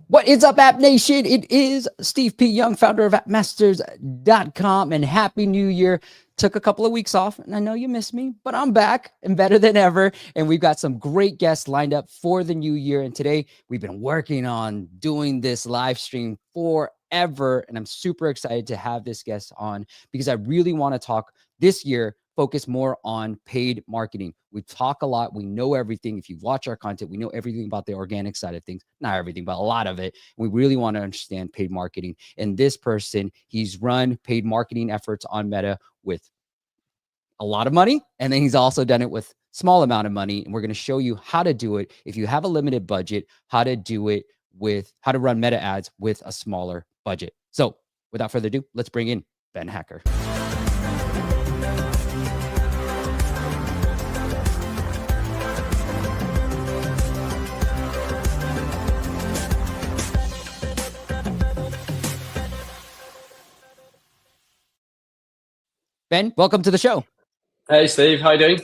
What is up, App Nation? It is Steve P. Young, founder of appmasters.com, and Happy New Year. Took a couple of weeks off, and I know you missed me, but I'm back and better than ever. And we've got some great guests lined up for the new year. And today we've been working on doing this live stream forever, and I'm super excited to have this guest on because I really want to talk this year, focus more on paid marketing. We talk a lot. We know everything. If you watch our content, we know everything about the organic side of things. Not everything, but a lot of it. We really want to understand paid marketing. And this person, he's run paid marketing efforts on Meta with a lot of money. And then he's also done it with small amount of money. And we're going to show you how to do it. If you have a limited budget, how to do it with how to run Meta ads with a smaller budget. So without further ado, let's bring in Ben Hacker. Ben, welcome to the show. Hey, Steve. How you doing?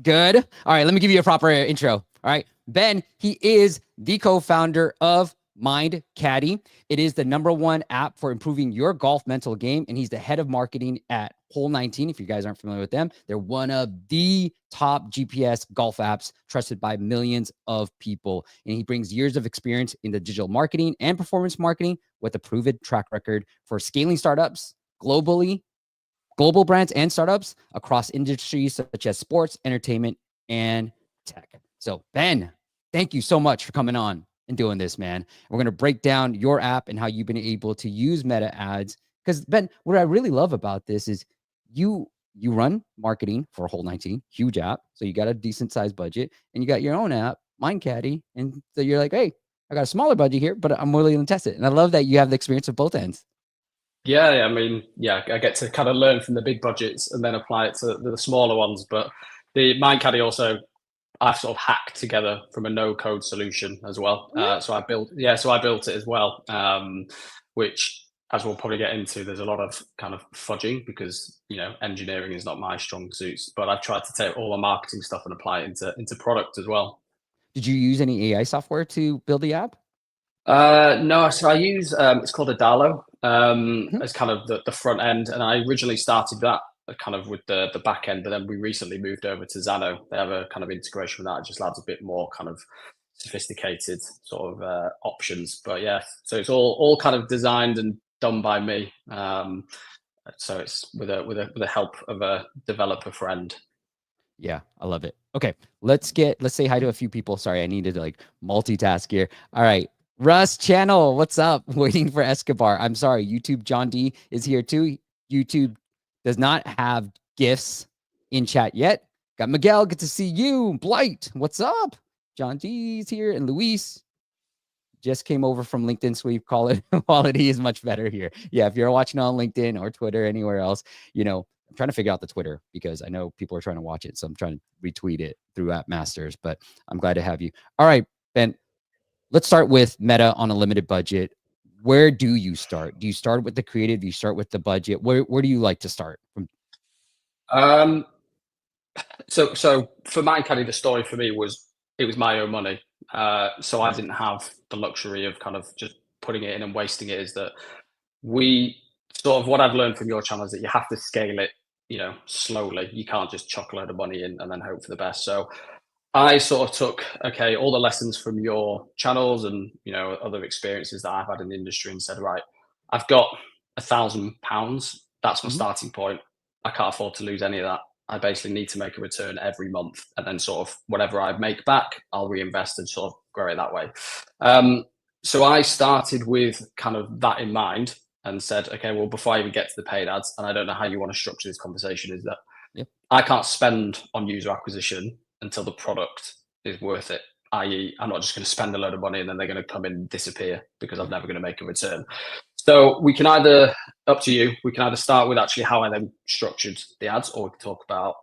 Good. All right, let me give you a proper intro. All right. Ben, he is the co-founder of Mind Caddie. It is the #1 app for improving your golf mental game, and he's the head of marketing at Hole 19. If you guys aren't familiar with them, they're one of the top GPS golf apps trusted by millions of people. And he brings years of experience in the digital marketing and performance marketing with a proven track record for scaling startups globally, global brands and startups across industries such as sports, entertainment, and tech. So Ben, thank you so much for coming on and doing this, man. We're going to break down your app and how you've been able to use Meta ads. Because Ben, what I really love about this is you run marketing for Hole 19, huge app. So you got a decent sized budget, and you got your own app, Mind Caddie. And so you're like, hey, I got a smaller budget here, but I'm willing to test it. And I love that you have the experience of both ends. Yeah, I mean, I get to kind of learn from the big budgets and then apply it to the smaller ones. But the Mind Caddie also, I've sort of hacked together from a no-code solution as well. So I built it as well, which, as we'll probably get into, there's a lot of kind of fudging because engineering is not my strong suits. But I've tried to take all the marketing stuff and apply it into product as well. Did you use any AI software to build the app? No, so I use it's called Adalo as kind of the front end, and I originally started that kind of with the back end, but then we recently moved over to Xano. They have a kind of integration with that. It just adds a bit more kind of sophisticated sort of options. But yeah, so it's all kind of designed and done by me. So it's with the help of a developer friend. Yeah, I love it. Okay, let's say hi to a few people. Sorry, I needed to like multitask here. All right. Russ Channel, what's up? Waiting for Escobar. I'm sorry, YouTube John D is here too. YouTube does not have gifts in chat yet. Got Miguel, good to see you. Blight, what's up? John D's here, and Luis just came over from LinkedIn, so we call it quality is much better here. Yeah, if you're watching on LinkedIn or Twitter, anywhere else, I'm trying to figure out the Twitter because I know people are trying to watch it, so I'm trying to retweet it through AppMasters, but I'm glad to have you. All right, Ben. Let's start with Meta on a limited budget. Where do you start? Do you start with the creative? Do you start with the budget? Where do you like to start from? So for Mind Caddie, the story for me was it was my own money. So I didn't have the luxury of kind of just putting it in and wasting it. Is that we sort of what I've learned from your channel is that you have to scale it, slowly. You can't just chuck a load of money in and then hope for the best. So I sort of took, all the lessons from your channels and, other experiences that I've had in the industry and said, right, I've got £1,000. That's my starting point. I can't afford to lose any of that. I basically need to make a return every month. And then sort of whatever I make back, I'll reinvest and sort of grow it that way. So I started with kind of that in mind and said, okay, well, before I even get to the paid ads, and I don't know how you want to structure this conversation, is that I can't spend on user acquisition until the product is worth it, i.e. I'm not just going to spend a load of money and then they're going to come in and disappear because I'm never going to make a return. So we can either, up to you, we can either start with actually how I then structured the ads, or we can talk about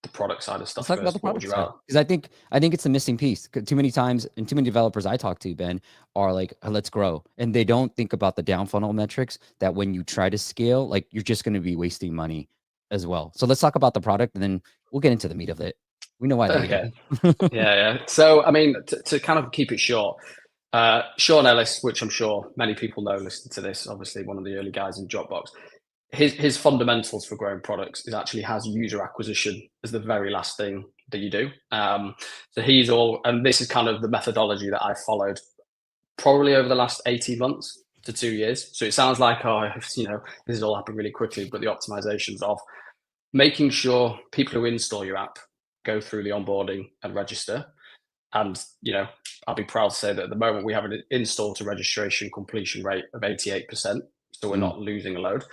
the product side of stuff. Let's talk about the product side, because I think it's the missing piece. Too many times, and too many developers I talk to, Ben, are like, let's grow, and they don't think about the down funnel metrics that when you try to scale, like you're just going to be wasting money as well. So let's talk about the product, and then we'll get into the meat of it. We know why. Okay. Yeah. So, I mean, to kind of keep it short, Sean Ellis, which I'm sure many people know listening to this, obviously one of the early guys in Dropbox. His fundamentals for growing products is actually has user acquisition as the very last thing that you do. So he's all, and this is kind of the methodology that I followed probably over the last 18 months to 2 years. So it sounds like, this has all happened really quickly, but the optimizations of making sure people who install your app go through the onboarding and register. And, I'll be proud to say that at the moment we have an install to registration completion rate of 88%. So we're not losing a load.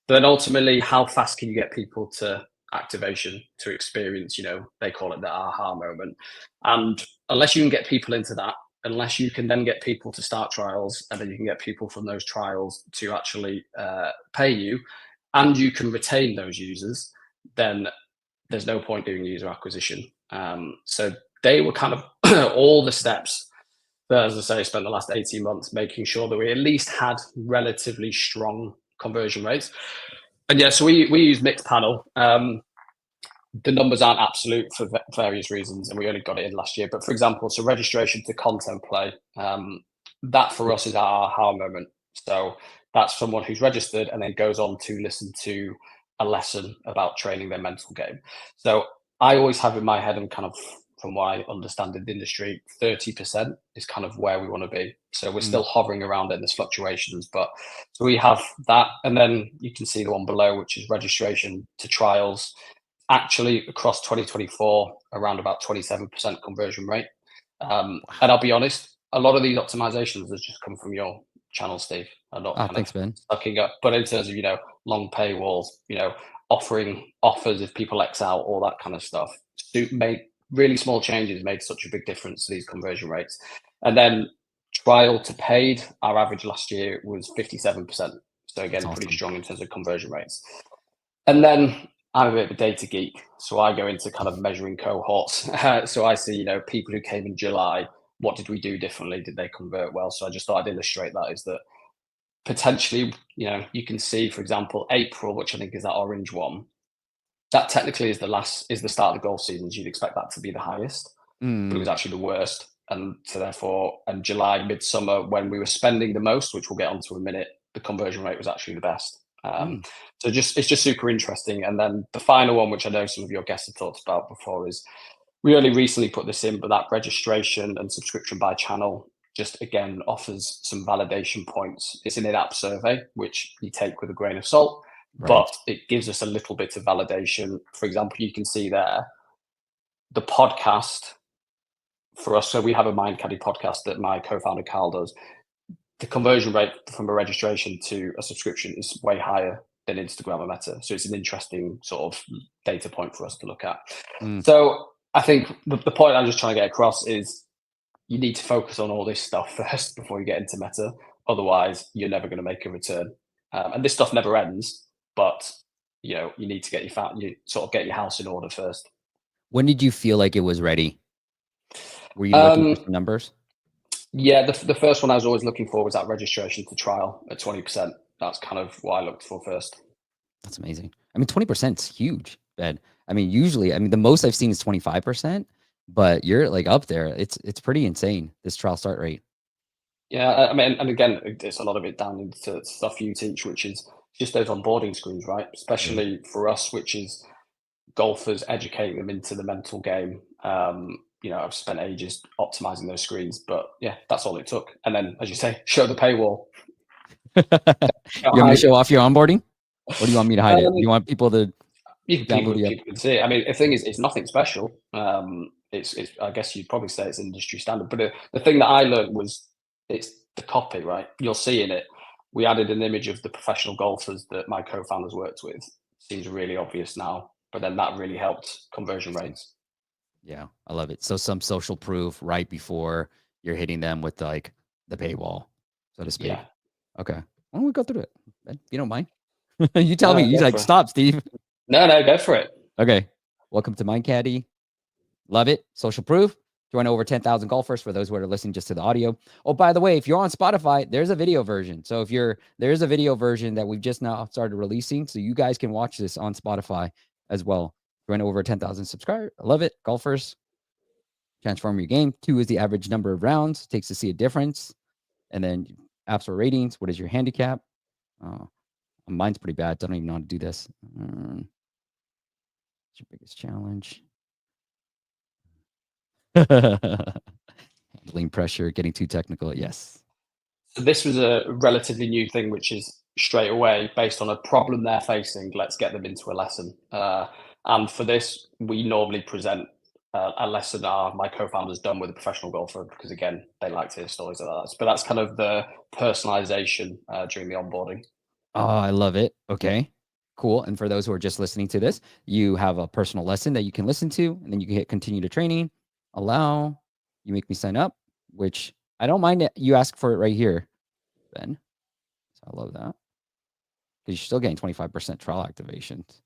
But then ultimately, how fast can you get people to activation, to experience, they call it the aha moment. And unless you can get people into that, unless you can then get people to start trials, and then you can get people from those trials to actually pay you, and you can retain those users, then there's no point doing user acquisition. So they were kind of all the steps that, as I say, spent the last 18 months making sure that we at least had relatively strong conversion rates. And yeah, so we use Mixpanel. The numbers aren't absolute for various reasons, and we only got it in last year. But for example, so registration to content play, that for us is our aha moment. So that's someone who's registered and then goes on to listen to a lesson about training their mental game. So I always have in my head, and kind of from what I understand in the industry, 30% is kind of where we want to be. So we're still hovering around it, and there's fluctuations, but so we have that. And then you can see the one below, which is registration to trials. Actually, across 2024, around about 27% conversion rate. And I'll be honest, a lot of these optimizations has just come from your channel, Steve. I'm not Thanks, Ben. sucking up, but in terms of, long paywalls, offering offers if people X out, all that kind of stuff, made really small changes, made such a big difference to these conversion rates. And then trial to paid, our average last year was 57%. So again, pretty strong in terms of conversion rates. And then I'm a bit of a data geek, so I go into kind of measuring cohorts. So I see, people who came in July, what did we do differently? Did they convert well? So I just thought I'd illustrate that, is that potentially, you can see, for example, April, which I think is that orange one, that technically is the start of the golf season. You'd expect that to be the highest, but it was actually the worst. And so therefore, and July, midsummer, when we were spending the most, which we'll get onto in a minute, the conversion rate was actually the best. So it's just super interesting. And then the final one, which I know some of your guests have talked about before, is we only recently put this in, but that registration and subscription by channel just again offers some validation points. It's an in-app survey, which you take with a grain of salt, but it gives us a little bit of validation. For example, you can see there the podcast for us. So we have a Mind Caddie podcast that my co-founder Carl does. The conversion rate from a registration to a subscription is way higher than Instagram or Meta. So it's an interesting sort of data point for us to look at. So I think the point I'm just trying to get across is you need to focus on all this stuff first before you get into Meta. Otherwise, you're never going to make a return. And this stuff never ends, but you need to get get your house in order first. When did you feel like it was ready? Were you looking for some numbers? Yeah, the first one I was always looking for was that registration to trial at 20%. That's kind of what I looked for first. That's amazing. I mean, 20% is huge, Ben. I mean, usually, the most I've seen is 25%, but you're like up there. It's pretty insane, this trial start rate. Yeah, I mean, and again, it's a lot of it down into stuff you teach, which is just those onboarding screens, right? Especially for us, which is golfers, educating them into the mental game. I've spent ages optimizing those screens, but yeah, that's all it took. And then, as you say, show the paywall. You want me to show off your onboarding? Or do you want me to hide it? You want people to people can see it. I mean, the thing is, it's nothing special. It's I guess you'd probably say it's industry standard. But the thing that I learned was it's the copy, right? You'll see in it. We added an image of the professional golfers that my co-founders worked with. Seems really obvious now, but then that really helped conversion rates. Yeah, I love it. So some social proof right before you're hitting them with like the paywall, so to speak. Yeah. Okay. Why don't we go through it? Ben, you don't mind? You tell me. You like, stop, Steve. No, go for it. Okay. Welcome to Mind Caddie. Love it. Social proof. Join over 10,000 golfers for those who are listening just to the audio. Oh, by the way, if you're on Spotify, there's a video version. So there's a video version that we've just now started releasing. So you guys can watch this on Spotify as well. Join over 10,000 subscribers. I love it. Golfers. Transform your game. 2 is the average number of rounds it takes to see a difference. And then App Store ratings. What is your handicap? Mine's pretty bad. Don't even know how to do this. What's your biggest challenge? Handling pressure, getting too technical. Yes. So this was a relatively new thing, which is straight away based on a problem they're facing. Let's get them into a lesson. And for this, we normally present a lesson my co-founder's done with a professional golfer, because again, they like to hear stories like that. But that's kind of the personalization during the onboarding. Oh, I love it. Okay, cool. And for those who are just listening to this, you have a personal lesson that you can listen to, and then you can hit continue to training, allow, you make me sign up, which I don't mind it. You ask for it right here, Ben. So I love that. Because you're still getting 25% trial activations.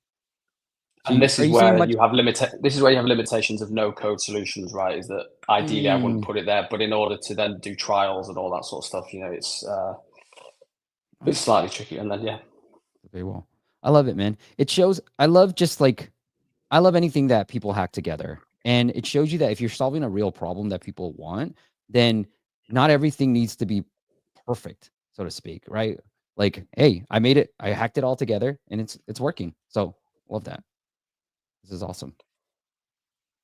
So and this is where you have limitations of no code solutions, right? Is that ideally I wouldn't put it there, but in order to then do trials and all that sort of stuff, it's slightly tricky. And then very well. I love it, man. It shows. I love anything that people hack together, and it shows you that if you're solving a real problem that people want, then not everything needs to be perfect, so to speak, right? Like, hey, I made it. I hacked it all together, and it's working. So love that. This is awesome.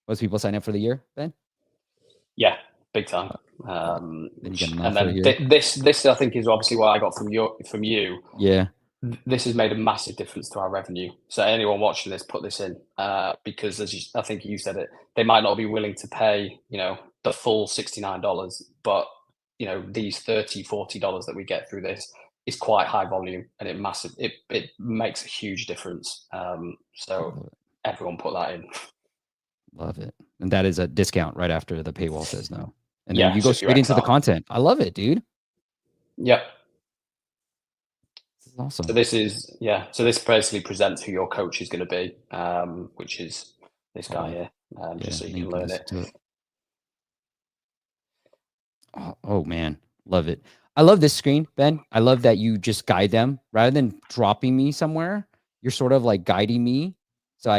Most people sign up for the year, Ben? Yeah, big time. Then you get an and offer then here. this I think is obviously what I got from you. Yeah. This has made a massive difference to our revenue. So anyone watching this, put this in, because I think you said it, they might not be willing to pay, the full $69, but these $30-$40 that we get through this is quite high volume, and it makes a huge difference. So everyone put that in. Love it. And that is a discount right after the paywall says no. And Yeah, then you go straight into the content. I love it, dude. Yep. This is awesome. So this basically presents who your coach is going to be, which is this guy here, just so you can learn it. Oh man, love it. I love this screen, Ben. I love that you just guide them rather than dropping me somewhere. You're sort of like guiding me. So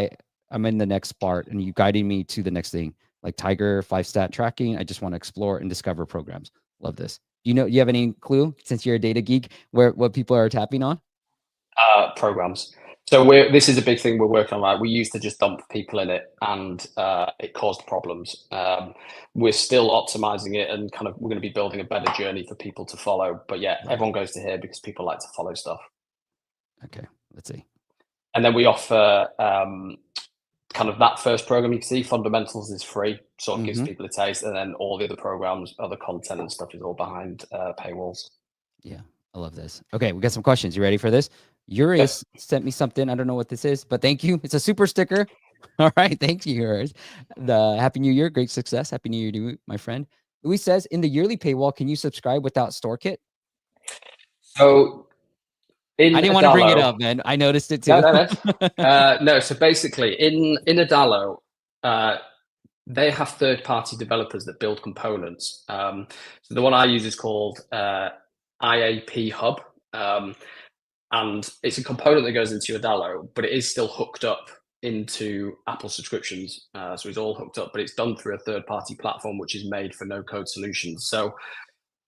I'm in the next part, and you guiding me to the next thing, like Tiger 5-stat tracking. I just want to explore and discover programs. Love this. You have any clue, since you're a data geek, what people are tapping on? Programs. So this is a big thing we're working on. Right, we used to just dump people in it, and it caused problems. We're still optimizing it, and we're going to be building a better journey for people to follow. But yeah, everyone goes to here because people like to follow stuff. Okay, let's see. And then we offer that first program. You can see fundamentals is free, sort of gives people a taste, and then all the other programs, other content and stuff is all behind paywalls. Yeah, I love this. Okay, we got some questions. You ready for this? Urias sent me something. I don't know what this is, but thank you. It's a super sticker. All right, thank you, Urias. Happy New Year, great success. Happy New Year to you, my friend. Luis says, in the yearly paywall, can you subscribe without store kit? So I didn't want to bring it up, man. I noticed it too. No. So basically, in Adalo, they have third-party developers that build components. So the one I use is called IAP Hub, and it's a component that goes into Adalo, but it is still hooked up into Apple subscriptions. So it's all hooked up, but it's done through a third-party platform, which is made for no-code solutions. So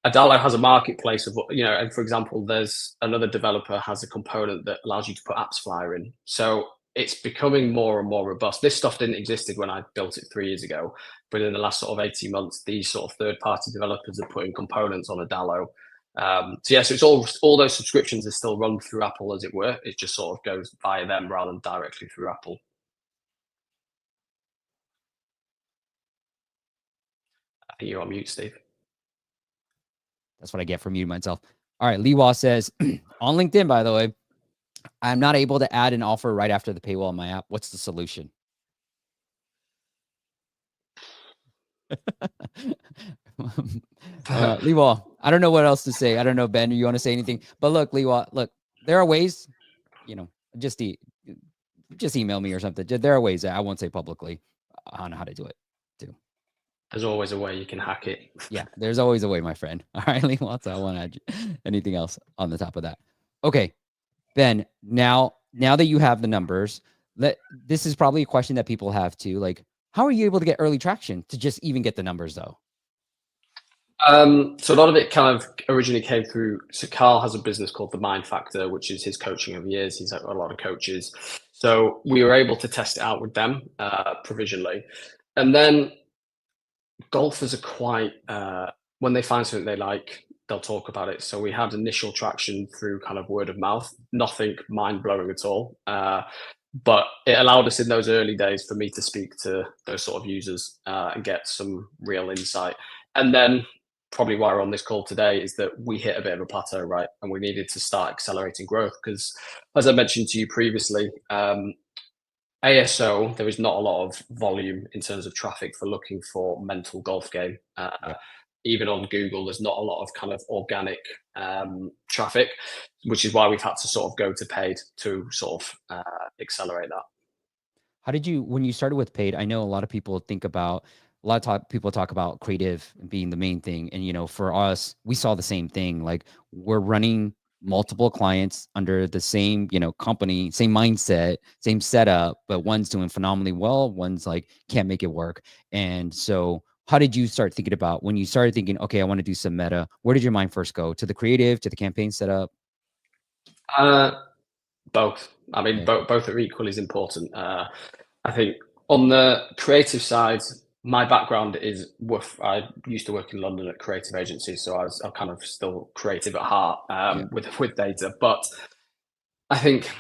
Adalo has a marketplace of, and for example, there's another developer has a component that allows you to put apps flyer in. So it's becoming more and more robust. This stuff didn't exist when I built it 3 years ago, but in the last sort of 18 months, these sort of third-party developers are putting components on Adalo. So it's all those subscriptions are still run through Apple, as it were. It just sort of goes via them rather than directly through Apple. I think you're on mute, Steve. That's what I get from muting myself. All right, Liwa says, on LinkedIn, by the way, I'm not able to add an offer right after the paywall in my app. What's the solution? Liwa, I don't know what else to say. I don't know, Ben, you want to say anything? But look, Liwa, there are ways, just email me or something. There are ways that I won't say publicly on how to do it too. There's always a way you can hack it. Yeah, there's always a way, my friend. All right, Liwa, so I want to add anything else on the top of that. Okay, Ben, now that you have the numbers, this is probably a question that people have too. Like, How are you able to get early traction to just even get the numbers though? So a lot of it kind of originally came through. So Carl has a business called the Mind Factor, which is his coaching of years. He's had a lot of coaches. So we were able to test it out with them provisionally. And then golfers are quite, when they find something they like, they'll talk about it. So we had initial traction through kind of word of mouth, nothing mind blowing at all. But it allowed us in those early days for me to speak to those sort of users and get some real insight. And then probably why we're on this call today is that we hit a bit of a plateau, right? And we needed to start accelerating growth because, as I mentioned to you previously, ASO, there is not a lot of volume in terms of traffic for looking for mental golf game. Yeah. Even on Google, there's not a lot of kind of organic traffic, which is why we've had to sort of go to paid to sort of accelerate that. How did you, when you started with paid? I know a lot of people think about, people talk about creative being the main thing. And, you know, for us, we saw the same thing. Like we're running multiple clients under the same, you know, company, same mindset, same setup, but one's doing phenomenally well. One's like, can't make it work. And so how did you start thinking about when you started thinking, okay, I want to do some meta? Where did your mind first go? To the creative, to the campaign setup? Uh, Both. I mean, Yeah. both are equally as important. I think on the creative side, my background is I used to work in London at creative agencies, so I'm kind of still creative at heart Yeah. with data. But I think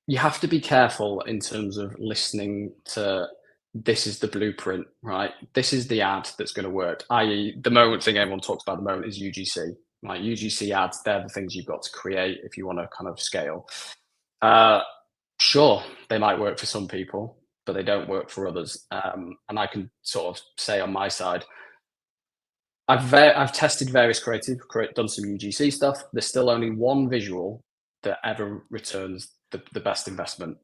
you have to be careful in terms of listening to this is the blueprint, right? This is the ad that's going to work. I.e., the moment thing everyone talks about at the moment is UGC. Right? UGC ads, they're the things you've got to create if you want to kind of scale. Sure, they might work for some people, but they don't work for others. And I can sort of say on my side, I've tested various done some UGC stuff. There's still only one visual that ever returns the best investment.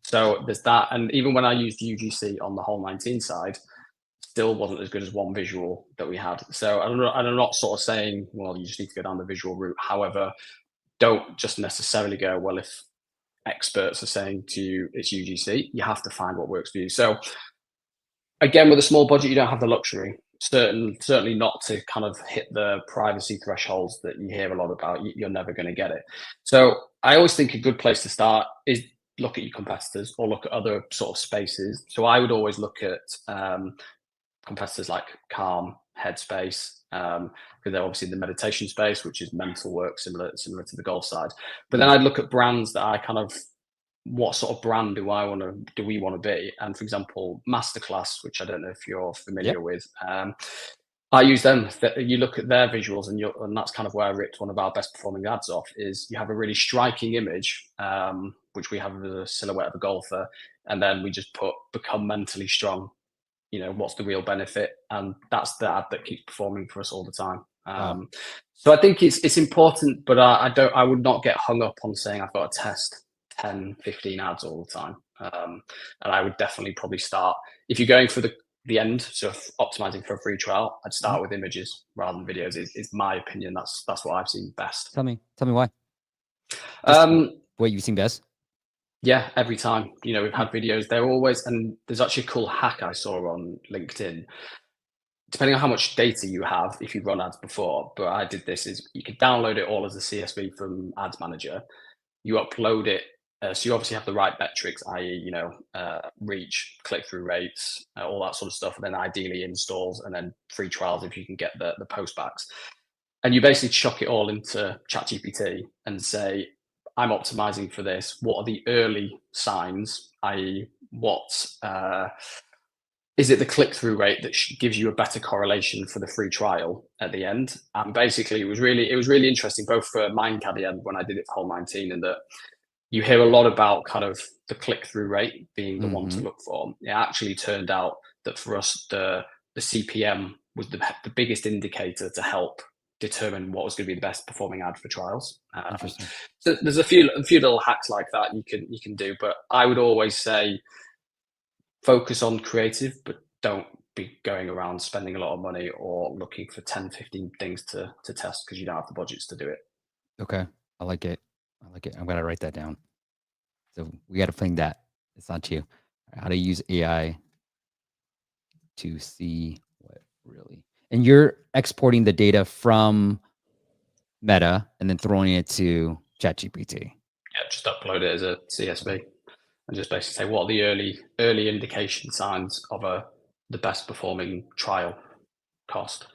So there's that. And even when I used UGC on the whole 19 side, still wasn't as good as one visual that we had. So I'm not sort of saying, well, you just need to go down the visual route. However, don't just necessarily go, well, if experts are saying to you it's UGC, you have to find what works for you. So again, with a small budget, you don't have the luxury. Certainly not to kind of hit the privacy thresholds that you hear a lot about. You're never going to get it. So I always think a good place to start is look at your competitors or look at other sort of spaces. So I would always look at competitors like Calm, Headspace, because they're obviously in the meditation space, which is mental work, similar to the golf side. But then I'd look at brands that I kind of, what sort of brand do we want to be? And for example, Masterclass, which I don't know if you're Yep. familiar with, I use them. You look at their visuals, and that's kind of where I ripped one of our best performing ads off. Is you have a really striking image, which we have as a silhouette of a golfer, and then we just put "become mentally strong." You know, what's the real benefit? And that's the ad that keeps performing for us all the time. Wow. So I think it's important, but I would not get hung up on saying I've got to test 10, 15 ads all the time. And I would definitely probably start, if you're going for the end, so optimizing for a free trial, I'd start with images rather than videos. Is my opinion. That's what I've seen best. Tell me why. Just Um, what you've seen best. yeah, every time. You know, we've had videos. They're always, and there's actually a cool hack I saw on LinkedIn. Depending on how much data you have, if you've run ads before, but I did this, is you could download it all as a CSV from Ads Manager. You upload it, so you obviously have the right metrics, i.e., you know, reach, click-through rates, all that sort of stuff, and then ideally installs, and then free trials if you can get the postbacks. And you basically chuck it all into ChatGPT and say, I'm optimizing for this. What are the early signs, i.e., what is it the click-through rate that gives you a better correlation for the free trial at the end? And basically, it was really interesting, both for Mind Caddie and when I did it for Whole 19, and that you hear a lot about kind of the click-through rate being the one to look for. It actually turned out that for us, the CPM was the biggest indicator to help determine what was going to be the best performing ad for trials. Interesting. So there's a few little hacks like that you can do, but I would always say focus on creative, but don't be going around spending a lot of money or looking for 10, 15 things to test because you don't have the budgets to do it. Okay. I like it. I'm going to write that down. So we got to fling that. It's not you. How to use AI to see what really. And you're exporting the data from Meta and then throwing it to ChatGPT. Yeah, just upload it as a CSV and just basically say what are the early indication signs of the best performing trial cost.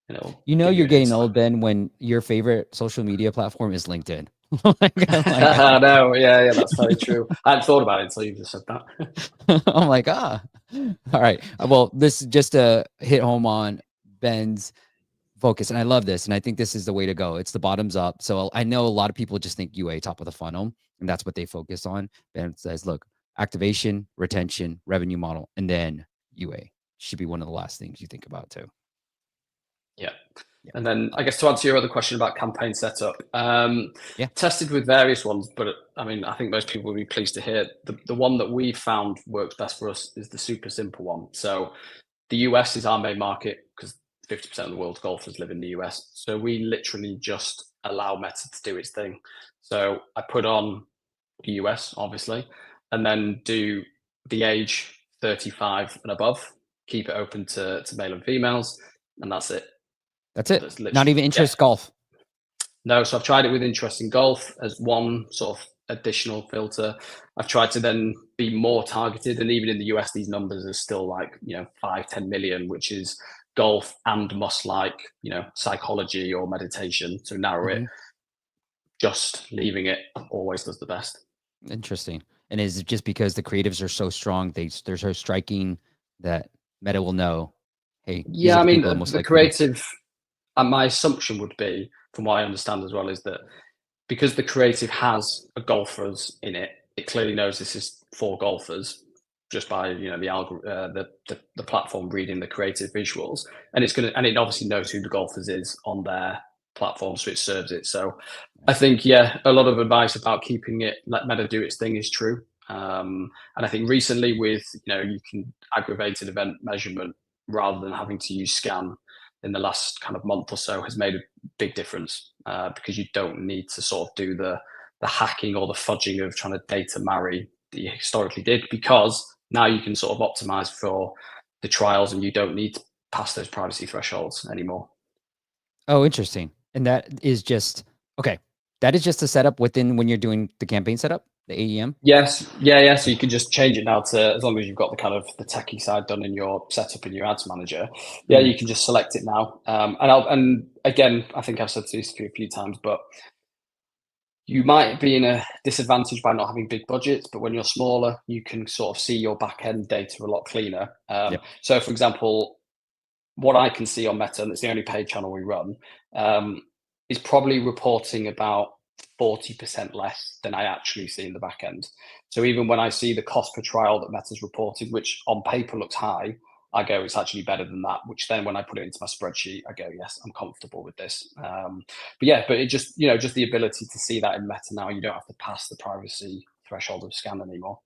And it'll You know give you you're an getting insight. old, Ben, when your favorite social media platform is LinkedIn. I know, yeah, that's very true. I hadn't thought about it until you just said that. I'm like, all right. Well, this is just to hit home on Ben's focus. And I love this. And I think this is the way to go. It's the bottoms up. So I know a lot of people just think UA top of the funnel, and that's what they focus on. Ben says, look, activation, retention, revenue model, and then UA should be one of the last things you think about too. Yeah. And then I guess to answer your other question about campaign setup, Yeah. tested with various ones, but I mean, I think most people will be pleased to hear the one that we found works best for us is the super simple one. So the US is our main market because 50% of the world's golfers live in the US. So we literally just allow Meta to do its thing. So I put on the US, obviously, and then do the age 35 and above, keep it open to male and females, and that's it. That's it. Not even interest golf. No, so I've tried it with interest in golf as one sort of additional filter. I've tried to then be more targeted, and even in the US, these numbers are still like 5-10 million, which is golf and must like psychology or meditation. So narrow it. Just leaving it always does the best. Interesting. And is it just because the creatives are so strong, they're so striking that Meta will know, hey, these are Yeah, I the mean people that most the likely. creative. And my assumption would be, from what I understand as well, is that because the creative has a golfers in it, it clearly knows this is for golfers just by the platform reading the creative visuals, and it obviously knows who the golfers is on their platform, so it serves it. So I think a lot of advice about keeping it, let Meta do its thing is true. And I think recently with you can aggravated event measurement rather than having to use scan in the last kind of month or so has made a big difference because you don't need to sort of do the hacking or the fudging of trying to data marry that you historically did, because now you can sort of optimize for the trials and you don't need to pass those privacy thresholds anymore. Oh, interesting. And that is just okay. That is just a setup within when you're doing the campaign setup, the AEM. Yes, yeah. So you can just change it now to, as long as you've got the kind of the techie side done in your setup in your ads manager. Yeah, you can just select it now. And again, I think I've said this a few times, but you might be in a disadvantage by not having big budgets, but when you're smaller, you can sort of see your back end data a lot cleaner. So, for example, what I can see on Meta, and it's the only paid channel we run, is probably reporting about 40% less than I actually see in the back end. So even when I see the cost per trial that Meta's reported, which on paper looks high, I go, it's actually better than that, which then when I put it into my spreadsheet, I go, yes, I'm comfortable with this. But it just, just the ability to see that in Meta now, you don't have to pass the privacy threshold of scan anymore.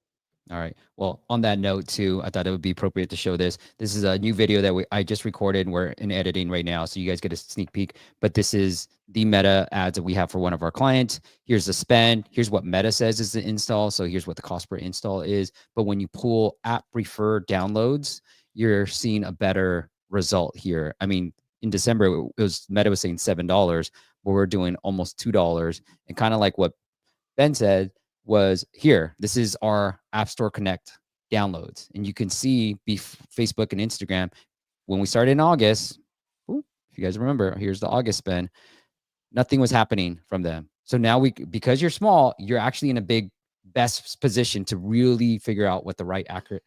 All right. Well, on that note too, I thought it would be appropriate to show this. This is a new video that I just recorded. We're in editing right now, so you guys get a sneak peek. But this is the Meta ads that we have for one of our clients. Here's the spend. Here's what Meta says is the install. So here's what the cost per install is. But when you pull app preferred downloads, you're seeing a better result here. I mean, in December, Meta was saying $7, but we're doing almost $2. And kind of like what Ben said, was here. This is our App Store Connect downloads. And you can see Facebook and Instagram. When we started in August, if you guys remember, here's the August spend. Nothing was happening from them. So now because you're small, you're actually in a best position to really figure out what the right accurate,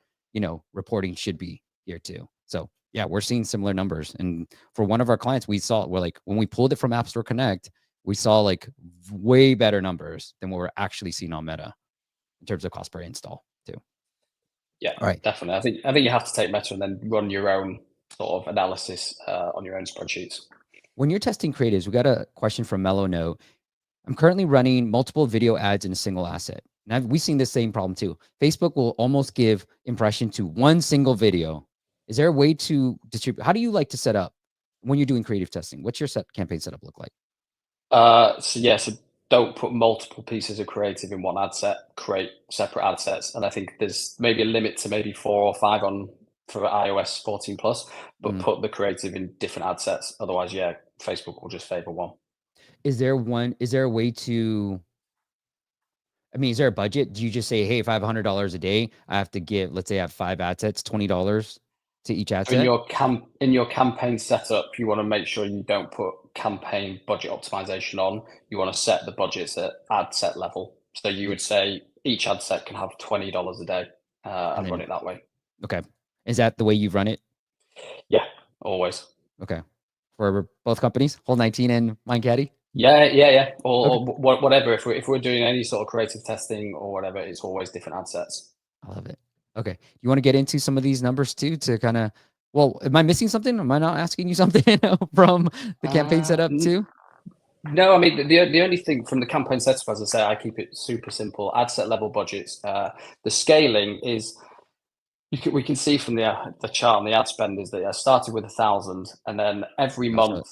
reporting should be here too. So yeah, we're seeing similar numbers. And for one of our clients, we're like, when we pulled it from App Store Connect, we saw like way better numbers than what we're actually seeing on Meta in terms of cost per install too. Yeah, all right, definitely. I think you have to take Meta and then run your own sort of analysis on your own spreadsheets. When you're testing creatives, we got a question from Mellow Note. I'm currently running multiple video ads in a single asset. Now we've seen the same problem too. Facebook will almost give impression to one single video. Is there a way to distribute? How do you like to set up when you're doing creative testing? What's your campaign setup look like? So don't put multiple pieces of creative in one ad set, create separate ad sets. And I think there's maybe a limit to maybe 4 or 5 on for iOS 14 plus, but Mm. put the creative in different ad sets. Otherwise, yeah, Facebook will just favor one. Is there a way to, I mean, is there a budget? Do you just say, hey, if I have $100 a day, I have to give, let's say I have 5 ad sets, $20 to each ad So in set? your campaign setup, you want to make sure you don't put campaign budget optimization on. You want to set the budgets at ad set level. So you would say each ad set can have $20 a day, And and run then, it that way. okay. Is that the way you've run it? Yeah, always. Okay. For both companies, Whole 19 and Mind Caddie? Yeah. Or, Okay. or whatever. If we're doing any sort of creative testing or whatever, it's always different ad sets. I love it. Okay. You want to get into some of these numbers too to kind of, well, am I missing something? Am I not asking you something from the campaign setup too? No, I mean the only thing from the campaign setup, as I say, I keep it super simple. Ad set level budgets. The scaling is we can see from the chart on the ad spend is that I started with 1,000, and then every I'll show it. month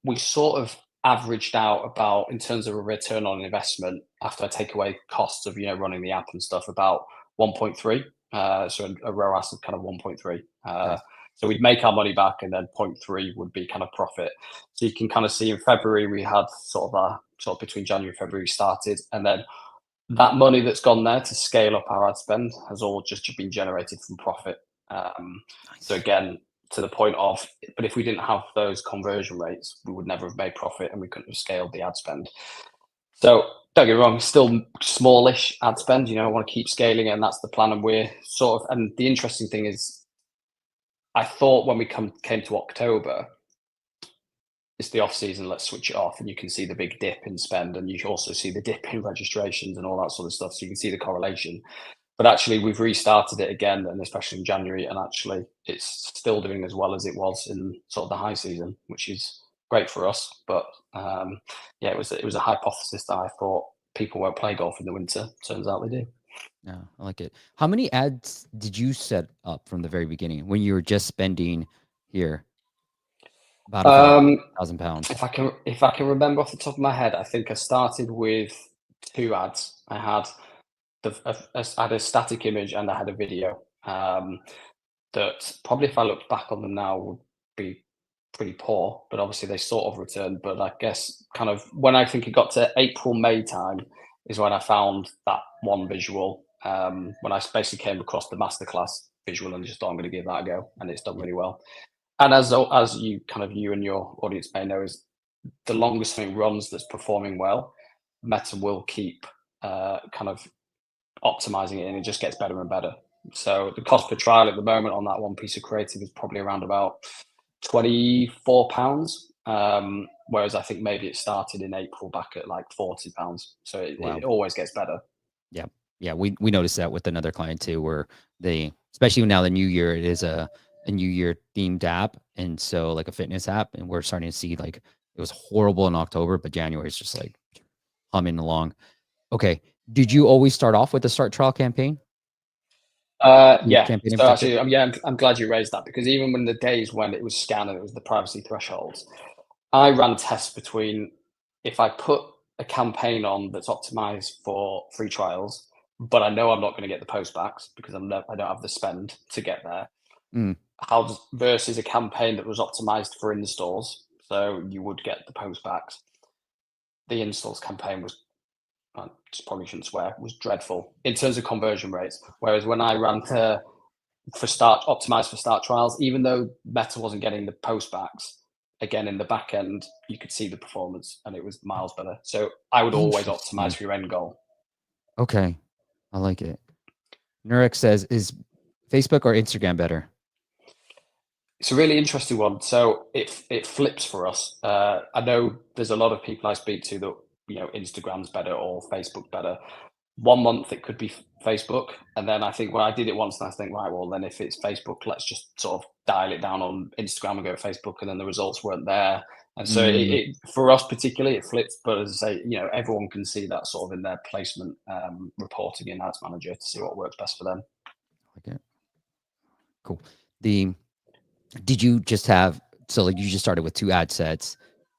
we sort of averaged out about, in terms of a return on investment after I take away costs of running the app and stuff, about 1.3. So a ROAS of kind of 1.3. Okay. So we'd make our money back, and then 0.3 would be kind of profit. So you can kind of see in February we had sort of between January and February started, and then that money that's gone there to scale up our ad spend has all just been generated from profit. So again, to the point of, but if we didn't have those conversion rates, we would never have made profit, and we couldn't have scaled the ad spend. So don't get me wrong, still smallish ad spend. I want to keep scaling it, and that's the plan. And we're sort of, and the interesting thing is, I thought when we came to October, it's the off season, let's switch it off, and you can see the big dip in spend, and you also see the dip in registrations and all that sort of stuff. So you can see the correlation. But actually, we've restarted it again, and especially in January, and actually, it's still doing as well as it was in sort of the high season, which is great for us. But yeah, it was a hypothesis that I thought people won't play golf in the winter. Turns out they do. Yeah, I like it. How many ads did you set up from the very beginning when you were just spending here about £1,000? If I can remember off the top of my head, I think I started with 2 ads. I had a static image, and I had a video. That probably, if I looked back on them now, would be pretty poor. But obviously, they sort of returned. But I guess kind of when I think it got to April, May time is when I found that one visual. When I basically came across the masterclass visual and just thought, I'm going to give that a go, and it's done really well. And as you and your audience may know, is the longest something runs that's performing well, Meta will keep kind of optimizing it, and it just gets better and better. So the cost per trial at the moment on that one piece of creative is probably around about £24. Whereas I think maybe it started in April back at like £40. So it always gets better. Yeah, we noticed that with another client too, where especially now the new year, it is a new year themed app, and so like a fitness app, and we're starting to see like it was horrible in October, but January is just like humming along. Okay, did you always start off with the start trial campaign? Yeah. Campaign So actually, I'm glad you raised that, because even when the days when it was scan and it was the privacy thresholds, I ran tests between, if I put a campaign on that's optimized for free trials, but I know I'm not going to get the post backs because I don't have the spend to get there. Versus a campaign that was optimized for installs, so you would get the post backs. The installs campaign was, I probably shouldn't swear, was dreadful in terms of conversion rates. Whereas when I ran optimized for start trials, even though Meta wasn't getting the post backs, again in the back end you could see the performance, and it was miles better. So I would always optimize for your end goal. Okay, I like it. Nurek says, is Facebook or Instagram better? It's a really interesting one. So it flips for us. I know there's a lot of people I speak to that Instagram's better or Facebook better. 1 month it could be Facebook, and then I think when I did it once, and I think, right, well then if it's Facebook, let's just sort of dial it down on Instagram and go to Facebook, and then the results weren't there. And so for us particularly, it flips. But as I say, everyone can see that sort of in their placement reporting in Ads Manager to see what works best for them. Okay, cool. Did you just have, so like you just started with 2 ad sets,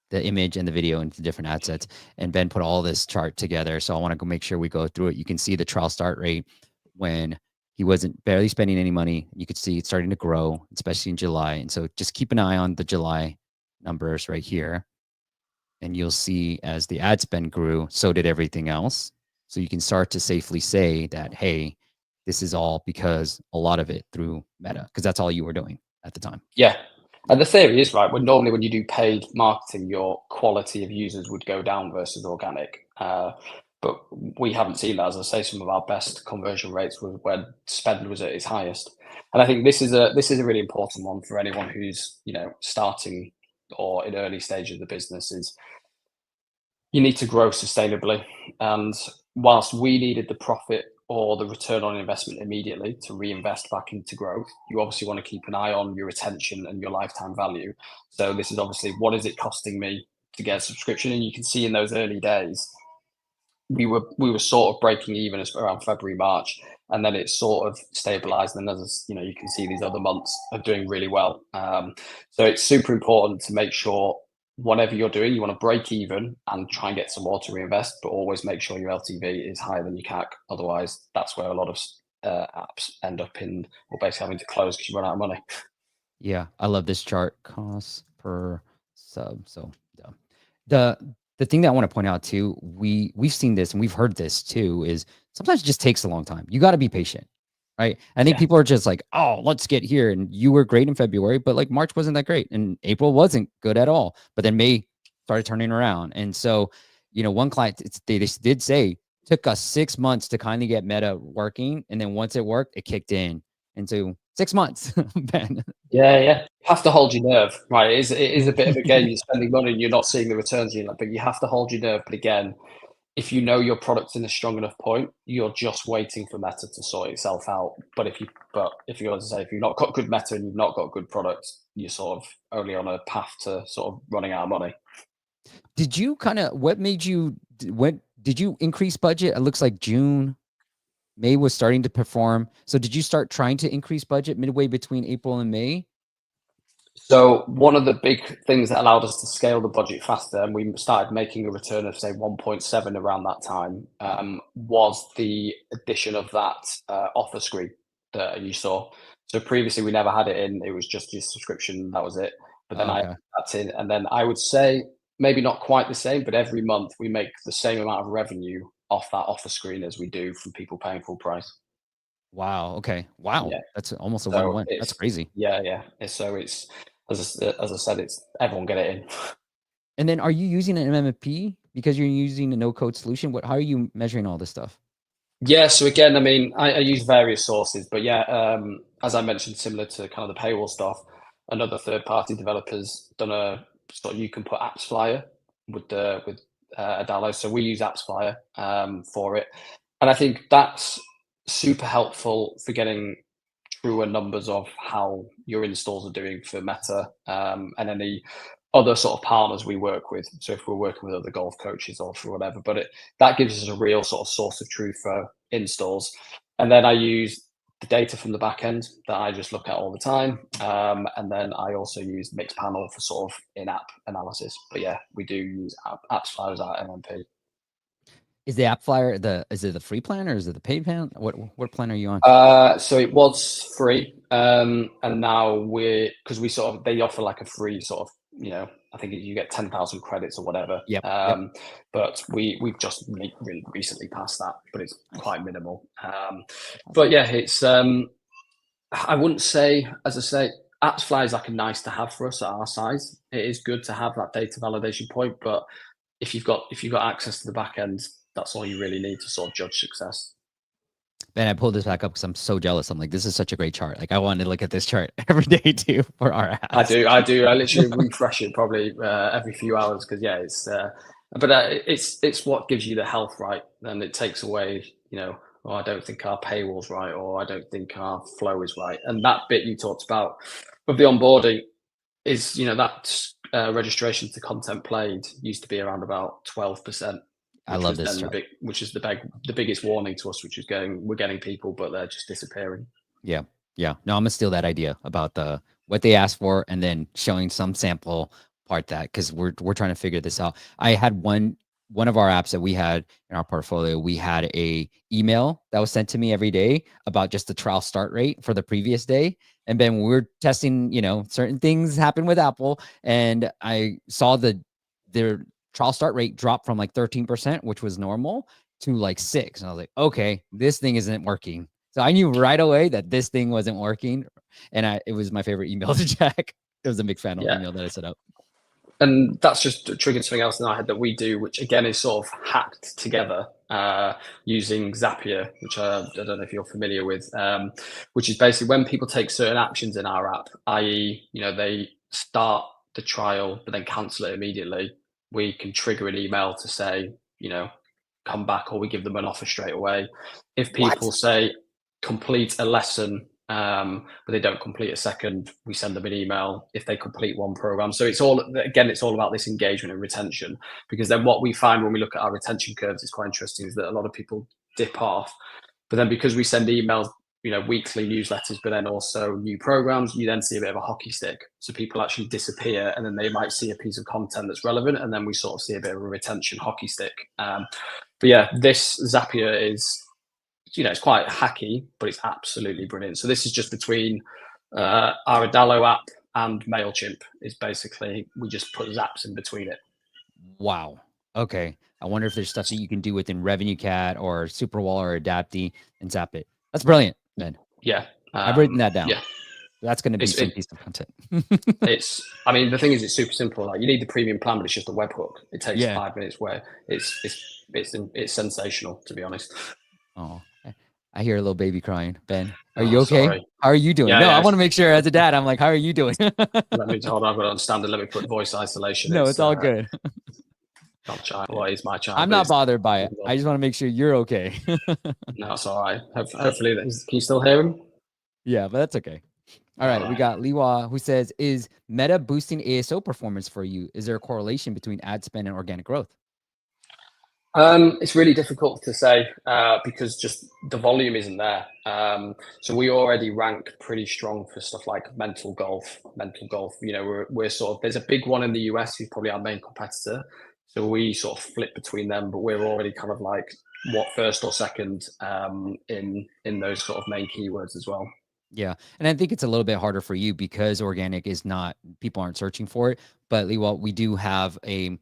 the image and the video into different ad sets, and Ben put all this chart together. So I want to go make sure we go through it. You can see the trial start rate when He wasn't barely spending any money. You could see it starting to grow, especially in July. And so just keep an eye on the July numbers right here. And you'll see as the ad spend grew, so did everything else. So you can start to safely say that, hey, this is all because a lot of it through Meta, because that's all you were doing at the time. Yeah. And the theory is right. When normally when you do paid marketing, your quality of users would go down versus organic. But we haven't seen that. As I say, some of our best conversion rates was when spend was at its highest. And I think this is a really important one for anyone who's starting or in early stage of the business. Is you need to grow sustainably. And whilst we needed the profit or the return on investment immediately to reinvest back into growth, you obviously want to keep an eye on your retention and your lifetime value. So this is obviously, what is it costing me to get a subscription? And you can see in those early days, we were sort of breaking even around February, March, and then it sort of stabilized. And as you can see, these other months are doing really well. So it's super important to make sure whatever you're doing, you want to break even and try and get some more to reinvest, but always make sure your LTV is higher than your CAC. Otherwise, that's where a lot of apps end up in, or basically having to close because you run out of money. Yeah, I love this chart, cost per sub. So yeah. The thing that I want to point out too, we've seen this and we've heard this too, is sometimes it just takes a long time. You got to be patient, right? I think people are just like, oh, let's get here. And you were great in February, but like March wasn't that great, and April wasn't good at all. But then May started turning around, and so one client they did say took us 6 months to kind of get Meta working, and then once it worked, it kicked in. And so 6 months, Ben. Yeah. You have to hold your nerve, right? It is a bit of a game. You're spending money and you're not seeing the returns, but you have to hold your nerve. But again, if you know your product's in a strong enough point, you're just waiting for Meta to sort itself out. But if you've not got good Meta and you've not got good products, you're sort of only on a path to sort of running out of money. Did you did you increase budget? It looks like May was starting to perform. So did you start trying to increase budget midway between April and May? So one of the big things that allowed us to scale the budget faster, and we started making a return of say 1.7 around that time, was the addition of that offer screen that you saw. So previously we never had it in; it was just your subscription, that was it. But then that's in, and then I would say maybe not quite the same, but every month we make the same amount of revenue off that offer screen as we do from people paying full price. Wow. Okay. Wow. Yeah. That's almost a 1-1. That's crazy. Yeah. So it's as I said, it's everyone get it in. And then, are you using an MMP because you're using a no-code solution? How are you measuring all this stuff? Yeah. So again, I mean, I use various sources, but yeah, as I mentioned, similar to kind of the paywall stuff, another third-party developer's done you can put Apps Flyer with a download. So we use Apps Flyer for it, and I think that's super helpful for getting truer numbers of how your installs are doing for Meta and any other sort of partners we work with. So if we're working with other golf coaches or for whatever, but that gives us a real sort of source of truth for installs. And then I use the data from the back end that I just look at all the time. And then I also use Mixpanel for sort of in-app analysis. But yeah, we do use Apps Flyer as our MMP. Is the App Flyer is it the free plan or is it the paid plan? What plan are you on? So it was free, and now because they offer like a free sort of, I think you get 10,000 credits or whatever. Yep. But we've just really recently passed that, but it's quite minimal. But yeah, it's I wouldn't say, as I say, Apps Fly is like a nice to have for us at our size. It is good to have that data validation point, but if you've got access to the back end, that's all you really need to sort of judge success. Ben, I pulled this back up because I'm so jealous. I'm like, this is such a great chart. Like, I want to look at this chart every day too for our ads. I do. I literally refresh it probably every few hours because yeah, it's what gives you the health, right? And it takes away, oh, I don't think our paywall's right, or I don't think our flow is right. And that bit you talked about of the onboarding is, that registration to content played used to be around about 12%. I love this, which is the biggest warning to us, which is we're getting people, but they're just disappearing. Yeah. No, I'm gonna steal that idea about what they asked for, and then showing some sample part that, because we're trying to figure this out. I had one one of our apps that we had in our portfolio, we had a email that was sent to me every day about just the trial start rate for the previous day. And then we were testing, certain things happen with Apple, and I saw their trial start rate drop from like 13%, which was normal, to like 6. And I was like, okay, this thing isn't working. So I knew right away that this thing wasn't working. And it was my favorite email to check. It was a McFannel email that I set up. And that's just triggered something else in our head that we do, which again is sort of hacked together using Zapier, which I don't know if you're familiar with, which is basically when people take certain actions in our app, i.e., they start the trial but then cancel it immediately. We can trigger an email to say, come back, or we give them an offer straight away. If people say complete a lesson, but they don't complete a second, we send them an email if they complete one program. So it's all about this engagement and retention, because then what we find when we look at our retention curves is quite interesting, is that a lot of people dip off, but then because we send emails, weekly newsletters, but then also new programs, you then see a bit of a hockey stick. So people actually disappear, and then they might see a piece of content that's relevant, and then we sort of see a bit of a retention hockey stick. But yeah, this Zapier is, it's quite hacky, but it's absolutely brilliant. So this is just between our Adalo app and MailChimp. Is basically, we just put Zaps in between it. Wow. Okay. I wonder if there's stuff that you can do within RevenueCat or Superwall or Adapty and zap it. That's brilliant, man. Yeah. I've written that down. Yeah. That's going to be some piece of content. The thing is, it's super simple. Like, you need the premium plan, but it's just a webhook. It takes 5 minutes. Where it's sensational, to be honest. Oh, I hear a little baby crying. Ben, are you okay? Sorry. How are you doing? Yeah, I want to make sure as a dad, I'm like, how are you doing? Let me hold on. I've got to understand it. Let me put voice isolation. No, it's all good. Not child. Well, he's my child. I'm not bothered by it. I just want to make sure you're okay. No, it's all right. Hopefully, can you still hear him? Yeah, but that's okay. All right, we got Liwa, who says, is Meta boosting ASO performance for you? Is there a correlation between ad spend and organic growth? It's really difficult to say because just the volume isn't there. So we already rank pretty strong for stuff like mental golf. We're sort of, there's a big one in the US who's probably our main competitor. So we sort of flip between them, but we're already kind of like first or second in those sort of main keywords as well. Yeah. And I think it's a little bit harder for you because organic is not, people aren't searching for it. But Liwa, we do have it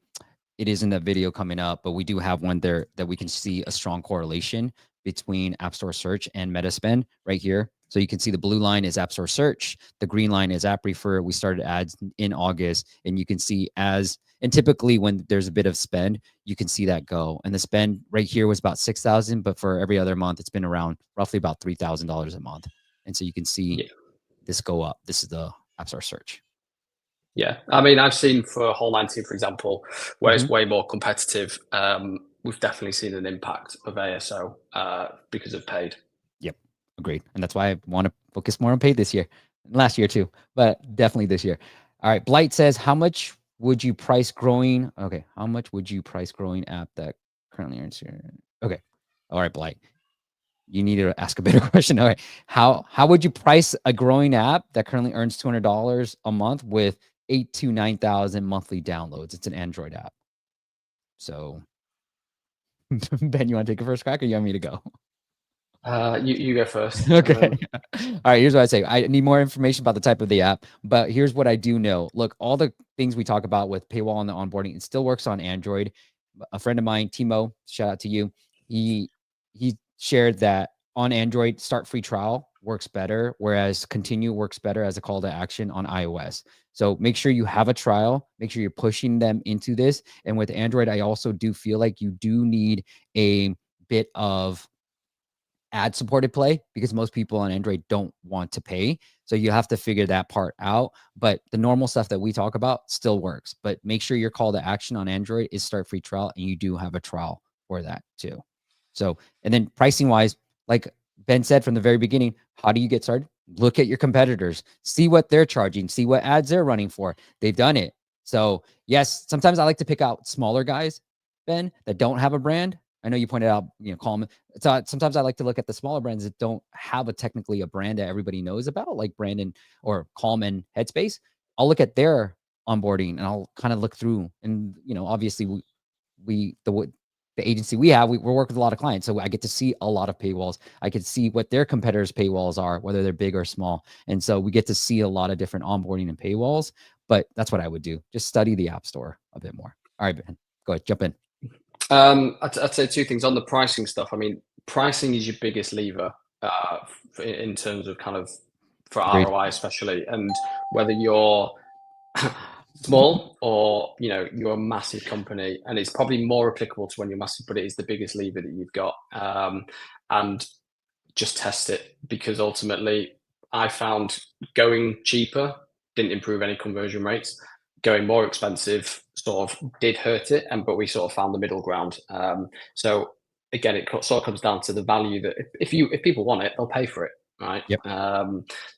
isn't a video coming up, but we do have one there that we can see a strong correlation between App Store search and meta spend right here. So you can see the blue line is App Store search. The green line is app refer. We started ads in August, and you can see and typically when there's a bit of spend, you can see that go. And the spend right here was about 6,000, but for every other month, it's been around roughly about $3,000 a month. And so you can see this go up. This is the App Store search. Yeah, I mean, I've seen for Hole 19, for example, where it's way more competitive. We've definitely seen an impact of ASO because of paid. Yep, agreed. And that's why I want to focus more on paid this year. Last year too, but definitely this year. All right, Blight says, how much would you price growing? Okay, how much would you price growing app that currently earns here? Okay, all right, Blight. You need to ask a better question. All right, how would you price a growing app that currently earns $200 a month with 8,000 to 9,000 monthly downloads? It's an Android app. So, Ben, you want to take a first crack, or you want me to go? You go first. Okay. All right. Here's what I say. I need more information about the type of the app, but here's what I do know. Look, all the things we talk about with paywall and the onboarding, it still works on Android. A friend of mine, Timo, shout out to you. He shared that on Android, start free trial works better, whereas continue works better as a call to action on iOS. So make sure you have a trial. Make sure you're pushing them into this. And with Android, I also do feel like you do need a bit of ad supported play because most people on Android don't want to pay. So you have to figure that part out. But the normal stuff that we talk about still works. But make sure your call to action on Android is start free trial, and you do have a trial for that too. So, and then pricing wise, like Ben said from the very beginning, how do you get started? Look at your competitors, see what they're charging, see what ads they're running for. They've done it. So yes, sometimes I like to pick out smaller guys, Ben, that don't have a brand. I know you pointed out, Calm. So sometimes I like to look at the smaller brands that don't have technically a brand that everybody knows about, like Brandon or Calm and Headspace. I'll look at their onboarding and I'll kind of look through, and obviously the agency we have, we work with a lot of clients. So I get to see a lot of paywalls. I can see what their competitors' paywalls are, whether they're big or small. And so we get to see a lot of different onboarding and paywalls. But that's what I would do. Just study the App Store a bit more. All right, Ben, go ahead, jump in. I'd say two things on the pricing stuff. I mean, pricing is your biggest lever in terms of kind of for Agreed. ROI, especially, and whether you're small or you're a massive company, and it's probably more applicable to when you're massive, but it is the biggest lever that you've got. And just test it, because ultimately I found going cheaper didn't improve any conversion rates. Going more expensive sort of did hurt it, but we sort of found the middle ground. So again, it sort of comes down to the value that if people want it, they'll pay for it, right? Yep.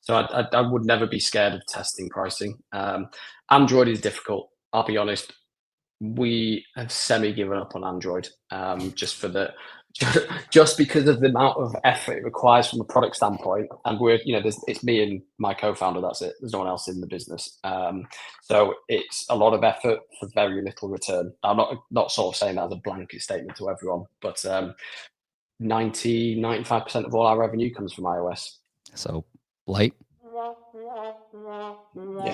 So I would never be scared of testing pricing. Android is difficult. I'll be honest. We have semi given up on Android just because of the amount of effort it requires from a product standpoint. And it's me and my co-founder. That's it. There's no one else in the business. So it's a lot of effort for very little return. I'm not sort of saying that as a blanket statement to everyone, but 95% of all our revenue comes from iOS. So Blight. Yeah.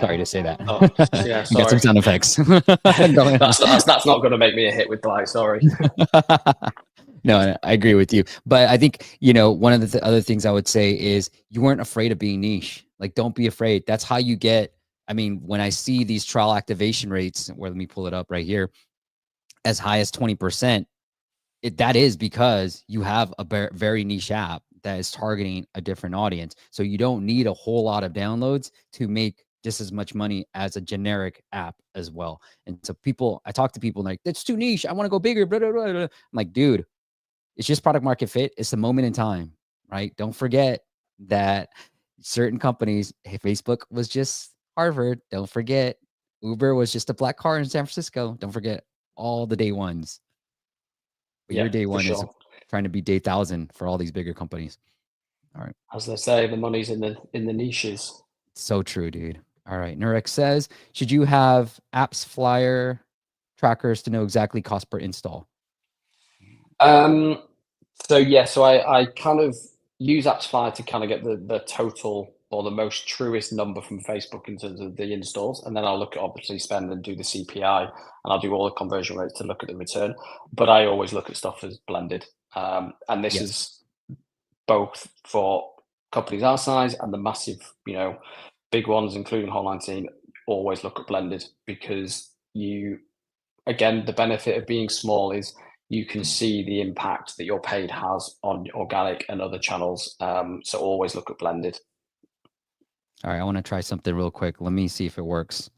Sorry to say that. Oh, yeah, You got some sorry. sound effects. That's not going to make me a hit with Blight. Sorry. No, I agree with you. But I think, one of the other things I would say is you weren't afraid of being niche. Like, don't be afraid. That's how you get, when I see these trial activation rates, let me pull it up right here, as high as 20%, that is because you have a very niche app that is targeting a different audience. So you don't need a whole lot of downloads to make just as much money as a generic app as well. And so I talk to people like, that's too niche. I want to go bigger. Blah, blah, blah, blah. I'm like, dude, it's just product market fit. It's a moment in time, right? Don't forget that certain companies, Facebook was just Harvard. Don't forget Uber was just a black car in San Francisco. Don't forget all the day ones. But your day one is trying to be day 1,000 for all these bigger companies. All right. As they say, the money's in the niches. So true, dude. All right. Nurek says, should you have apps flyer trackers to know exactly cost per install? So I kind of use AppsFlyer to kind of get the total or the most truest number from Facebook in terms of the installs, and then I'll look at obviously spend and do the CPI, and I'll do all the conversion rates to look at the return. But I always look at stuff as blended, and this is both for companies our size and the massive, big ones, including Whole 19. Always look at blended, because the benefit of being small is you can see the impact that your paid has on organic and other channels. So always look at blended. All right, I want to try something real quick. Let me see if it works,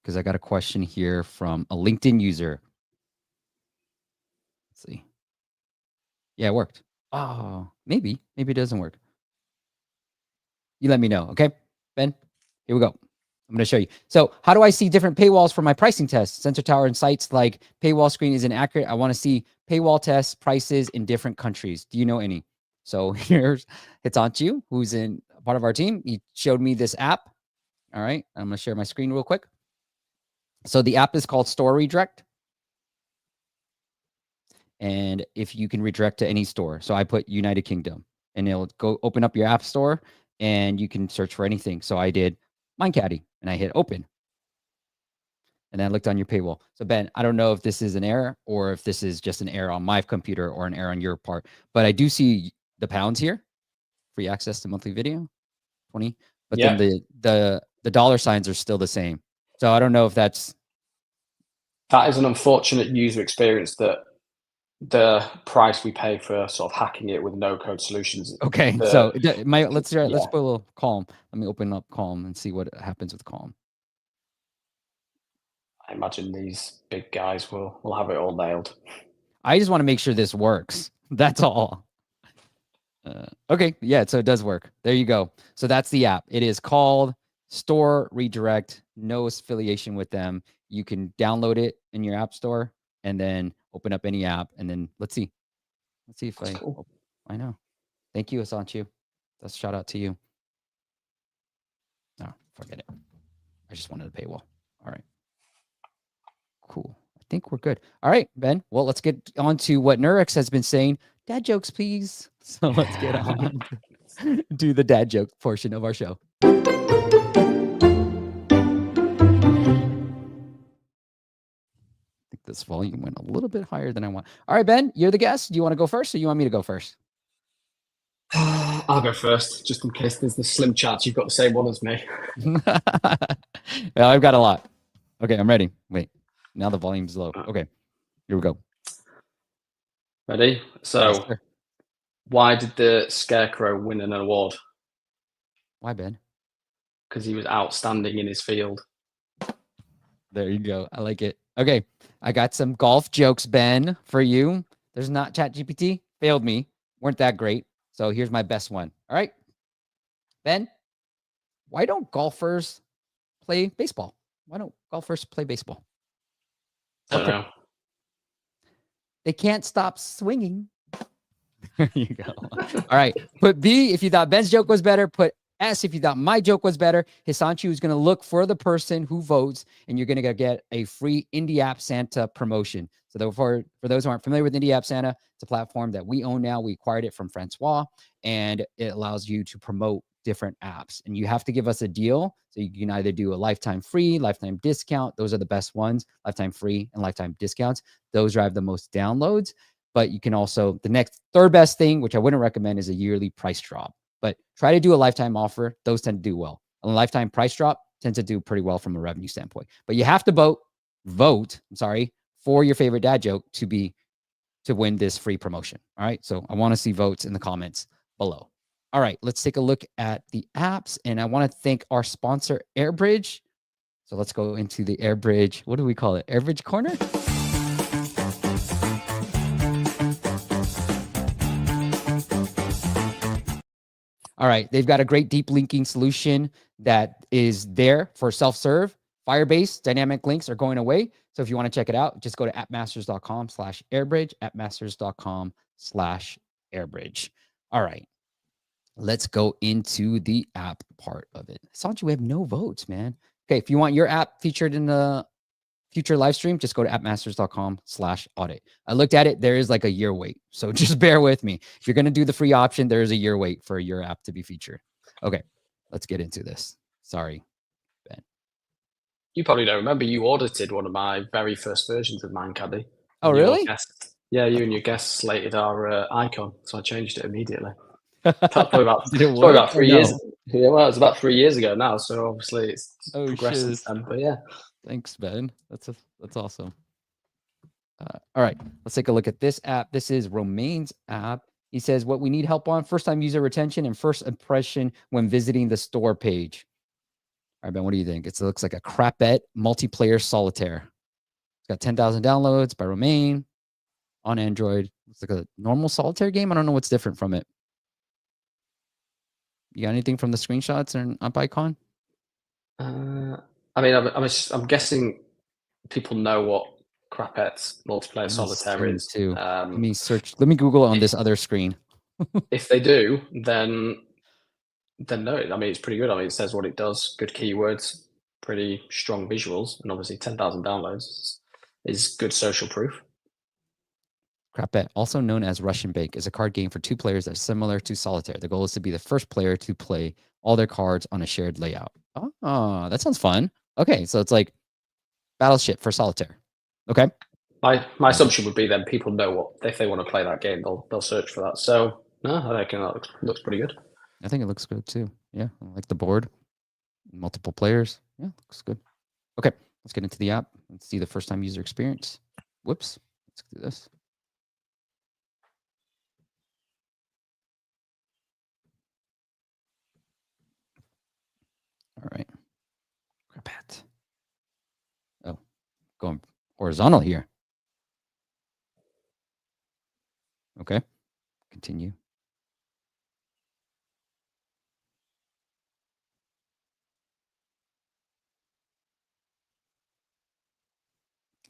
because I got a question here from a LinkedIn user. Let's see. Yeah, it worked. Oh, maybe it doesn't work. You let me know, okay, Ben? Here we go. I'm going to show you. So how do I see different paywalls for my pricing tests? Sensor Tower and sites like paywall screen isn't accurate. I want to see paywall tests prices in different countries. Do you know any? So here's Hitanchu, who's in part of our team. He showed me this app. All right. I'm going to share my screen real quick. So the app is called Store Redirect. And if you can redirect to any store. So I put United Kingdom, and it'll go open up your app store and you can search for anything. So I did Mind Caddie and I hit open. And then I looked on your paywall. So Ben, I don't know if this is an error or if this is just an error on my computer or an error on your part, but I do see the pounds here. Free access to monthly video, 20. But then the dollar signs are still the same. So I don't know if that is an unfortunate user experience, that the price we pay for sort of hacking it with no code solutions. Okay. So let's put a little Calm. Let me open up Calm and see what happens with Calm. I imagine these big guys will have it all nailed. I just want to make sure this works. That's all. Okay. Yeah. So it does work. There you go. So that's the app. It is called Store Redirect. No affiliation with them. You can download it in your app store and then open up any app. And then let's see if I know. Thank you, Asanchu. That's a shout out to you. No, forget it. I just wanted a paywall. All right. Cool. I think we're good. All right, Ben. Well, let's get on to what Nurex has been saying. Dad jokes, please. So let's get on to the dad joke portion of our show. I think this volume went a little bit higher than I want. All right, Ben, you're the guest. Do you want to go first or you want me to go first? I'll go first, just in case there's the slim chance you've got the same one as me. Well, I've got a lot. Okay, I'm ready. Wait, now the volume's low. Okay, here we go. Ready? So, Yes, why did the Scarecrow win an award? why, Ben? Because he was outstanding in his field. There you go. I like it. Okay, I got some golf jokes, Ben, for you. There's not ChatGPT. Failed me. Weren't that great. So here's my best one. All right, Ben, why don't golfers play baseball? Why don't golfers play baseball? I don't know. They can't stop swinging. There you go. All right. Put B if you thought Ben's joke was better. Put S if you thought my joke was better. Hisanchu is going to look for the person who votes, and you're going to get a free Indie App Santa promotion. So for those who aren't familiar with Indie App Santa, it's a platform that we own now. We acquired it from Francois, and it allows you to promote different apps. And you have to give us a deal. So you can either do a lifetime free, lifetime discount. Those are the best ones, lifetime free and lifetime discounts. Those drive the most downloads. But you can also, the next third best thing, which I wouldn't recommend, is a yearly price drop. But try to do a lifetime offer. Those tend to do well. A lifetime price drop tends to do pretty well from a revenue standpoint. But you have to vote, for your favorite dad joke to win this free promotion. All right. So I want to see votes in the comments below. All right. Let's take a look at the apps. And I want to thank our sponsor, AirBridge. So let's go into the AirBridge. What do we call it? AirBridge Corner? All right, they've got a great deep linking solution that is there for self-serve. Firebase dynamic links are going away. So if you want to check it out, just go to appmasters.com/airbridge, appmasters.com/airbridge. All right, let's go into the app part of it. Sanju, we have no votes, man. Okay, if you want your app featured in the future live stream, just go to appmasters.com/audit. I looked at it. There is like a year wait. So just bear with me. If you're going to do the free option, there is a year wait for your app to be featured. Okay, let's get into this. Sorry, Ben. You probably don't remember. You audited one of my very first versions of Mind Caddie. Oh, really? You and your guest slated our icon. So I changed it immediately. Probably about 3 years. Yeah, well, it's about 3 years ago now. So obviously it's progressed since then. But yeah. Thanks, Ben. That's awesome. All right, let's take a look at this app. This is Romaine's app. He says what we need help on: first-time user retention and first impression when visiting the store page. All right, Ben, what do you think? It looks like a crapette multiplayer solitaire. It's got 10,000 downloads by Romaine on Android. It's like a normal solitaire game. I don't know what's different from it. You got anything from the screenshots or an up icon? I mean, I'm guessing people know what Crapette's multiplayer solitaire is. Too. Let me search. Let me Google it on this other screen. If they do, then no. I mean, it's pretty good. I mean, it says what it does. Good keywords, pretty strong visuals, and obviously 10,000 downloads is good social proof. Crapette, also known as Russian Bake, is a card game for two players that's similar to Solitaire. The goal is to be the first player to play all their cards on a shared layout. Oh, that sounds fun. Okay, so it's like Battleship for Solitaire. Okay. My assumption would be then people know what, if they want to play that game, they'll search for that. So no, I reckon that looks pretty good. I think it looks good too. Yeah, I like the board, multiple players. Yeah, looks good. Okay, let's get into the app. Let's see the first time user experience. Whoops, let's do this. All right. Crapette. Oh, going horizontal here. Okay. Continue.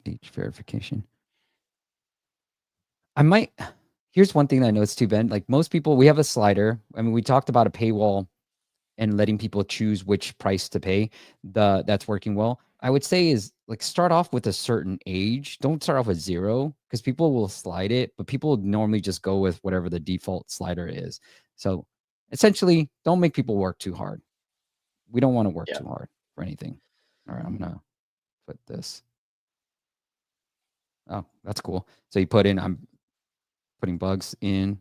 Age verification. Here's one thing that I noticed too, Ben. Like most people, we have a slider. I mean, we talked about a paywall and letting people choose which price to pay. That's working well. I would say is like start off with a certain age. Don't start off with 0 because people will slide it, but people normally just go with whatever the default slider is. So essentially, don't make people work too hard. We don't want to work too hard for anything. All right, I'm gonna put this. Oh, that's cool. So you put in, I'm putting bugs in.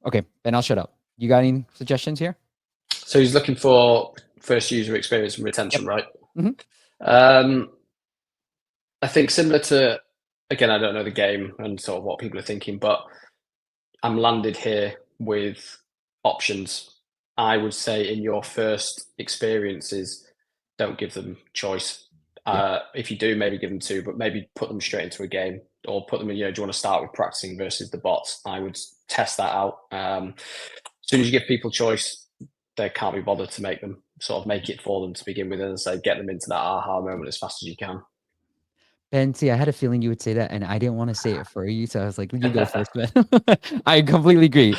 Okay, and I'll shut up. You got any suggestions here? So he's looking for first user experience and retention, right? Mhm. I think similar to, again, I don't know the game and sort of what people are thinking, but I'm landed here with options. I would say in your first experiences, don't give them choice. Yeah. If you do, maybe give them 2, but maybe put them straight into a game or put them in, do you want to start with practicing versus the bots? I would test that out. As soon as you give people choice, they can't be bothered to make it for them to begin with, and say get them into that aha moment as fast as you can. Ben, see, I had a feeling you would say that, and I didn't want to say it for you, so I was like, "You go first, Ben." I completely agree.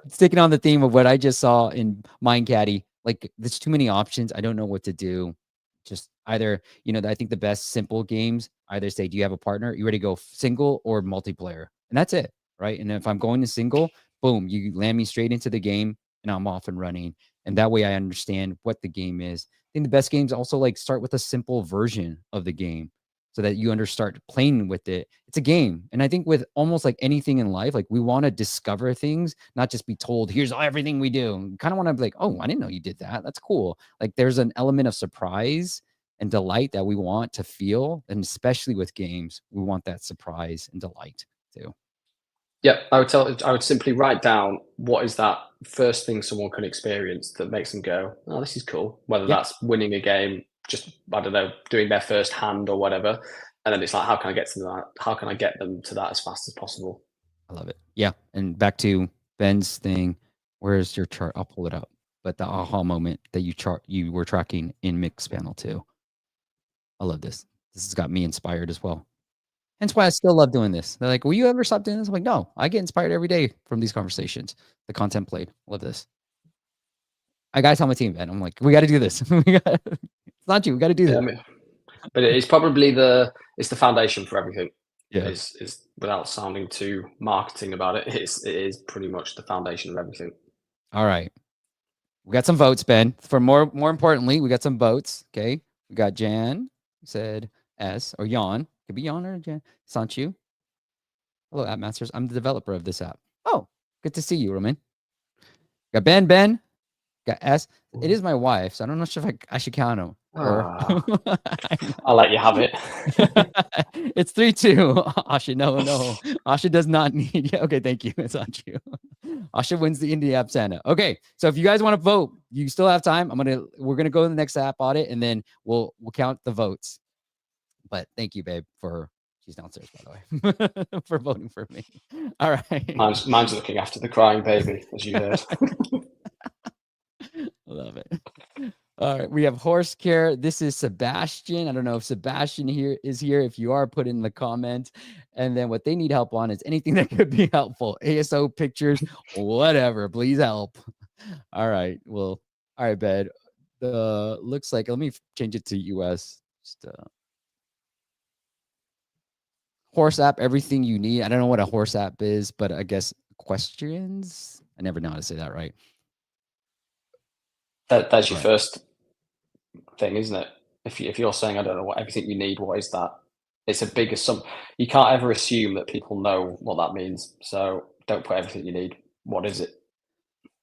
Sticking on the theme of what I just saw in Mind Caddie, like there's too many options. I don't know what to do. Just either, I think the best simple games either say, "Do you have a partner? You ready to go single or multiplayer?" And that's it, right? And if I'm going to single, boom, you land me straight into the game, and I'm off and running. And that way, I understand what the game is. I think the best games also like start with a simple version of the game so that you start playing with it. It's a game. And I think with almost like anything in life, like we want to discover things, not just be told, here's everything we do. Kind of want to be like, oh, I didn't know you did that. That's cool. Like there's an element of surprise and delight that we want to feel. And especially with games, we want that surprise and delight too. Yeah, I would simply write down what is that first thing someone can experience that makes them go, "Oh, this is cool." Whether Yeah, that's winning a game, just I don't know, doing their first hand or whatever, and then it's like, how can I get to that? How can I get them to that as fast as possible? I love it. Yeah. And back to Ben's thing. Where's your chart? I'll pull it up. But the aha moment that you were tracking in Mixpanel too. I love this. This has got me inspired as well. Hence why I still love doing this. They're like, will you ever stop doing this? I'm like, no, I get inspired every day from these conversations. The content played. Love this. I got to tell my team, man. I'm like, we got to do this. It's not you. We got to do Yeah, this. I mean, but it's probably it's the foundation for everything. Yeah. Is without sounding too marketing about it, it is pretty much the foundation of everything. All right. We got some votes, Ben. For more importantly, we got some votes. Okay. We got Jan said S or Jan. Could be Jan or Jan. Sanchu. Hello, App Masters. I'm the developer of this app. Oh, good to see you, Roman. Got Ben. Got S. It is my wife, so I don't know if I should count him. Or I'll let you have it. It's 3-2. Asha, no. Asha does not need. Yeah, okay, thank you. It's on you. Asha wins the Indie App Santa. Okay, so if you guys want to vote, you still have time. We're gonna go to the next app audit, and then we'll count the votes. But thank you, babe, for she's downstairs, by the way, for voting for me. All right. Mine's looking after the crying baby, as you heard. Love it. All right, we have horse care. This is Sebastian. I don't know if Sebastian is here. If you are, put in the comments. And then what they need help on is anything that could be helpful. ASO pictures, whatever. Please help. All right. Well, all right, bed. The looks like let me change it to US. Just horse app, everything you need. I don't know what a horse app is, but I guess questions. I never know how to say that right. That's your first thing, isn't it? If you're saying I don't know what everything you need, what is that? It's a big assumption. You can't ever assume that people know what that means. So don't put everything you need. What is it?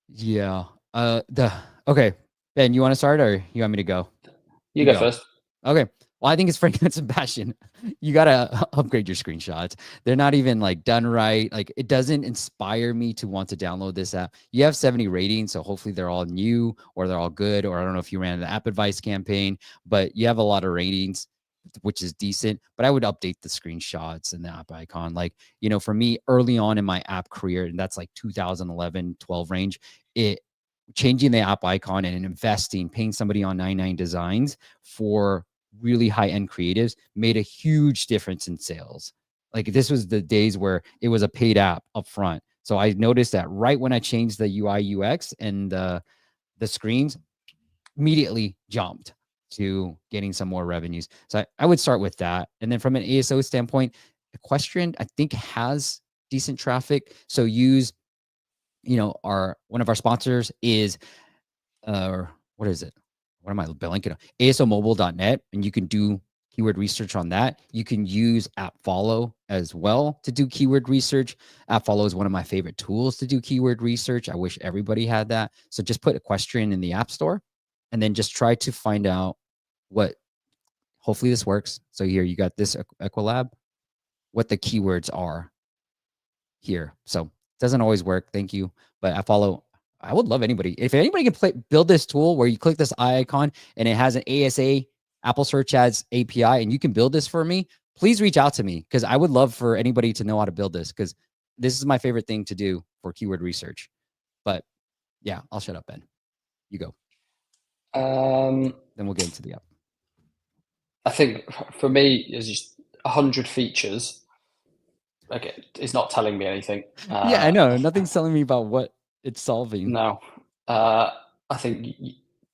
Yeah. Okay. Ben, you want to start or you want me to go? You go first. Okay. Well, I think it's Frank and Sebastian. You gotta upgrade your screenshots. They're not even like done right. Like it doesn't inspire me to want to download this app. You have 70 ratings, so hopefully they're all new or they're all good. Or I don't know if you ran the app advice campaign, but you have a lot of ratings, which is decent. But I would update the screenshots and the app icon. Like, for me, early on in my app career, and that's like 2011, 12 range, changing the app icon and investing, paying somebody on 99 Designs for really high-end creatives made a huge difference in sales. Like this was the days where it was a paid app up front. So I noticed that right when I changed the UI UX and the screens, immediately jumped. to getting some more revenues. So I would start with that. And then from an ASO standpoint, Equestrian, I think, has decent traffic. So use, one of our sponsors is, what is it? What am I blanking on? ASOmobile.net, and you can do keyword research on that. You can use AppFollow as well to do keyword research. AppFollow is one of my favorite tools to do keyword research. I wish everybody had that. So just put Equestrian in the App Store and then just try to find out what, hopefully this works. So here you got this Equilab, what the keywords are here. So it doesn't always work. Thank you. But I would love anybody. If anybody can build this tool where you click this eye icon and it has an ASA, Apple Search Ads API, and you can build this for me, please reach out to me, because I would love for anybody to know how to build this, because this is my favorite thing to do for keyword research. But yeah, I'll shut up, Ben. You go. Then we'll get into the app. I think for me, is just 100 features. Okay, it's not telling me anything. Yeah, I know. Nothing's telling me about what it's solving. No. I think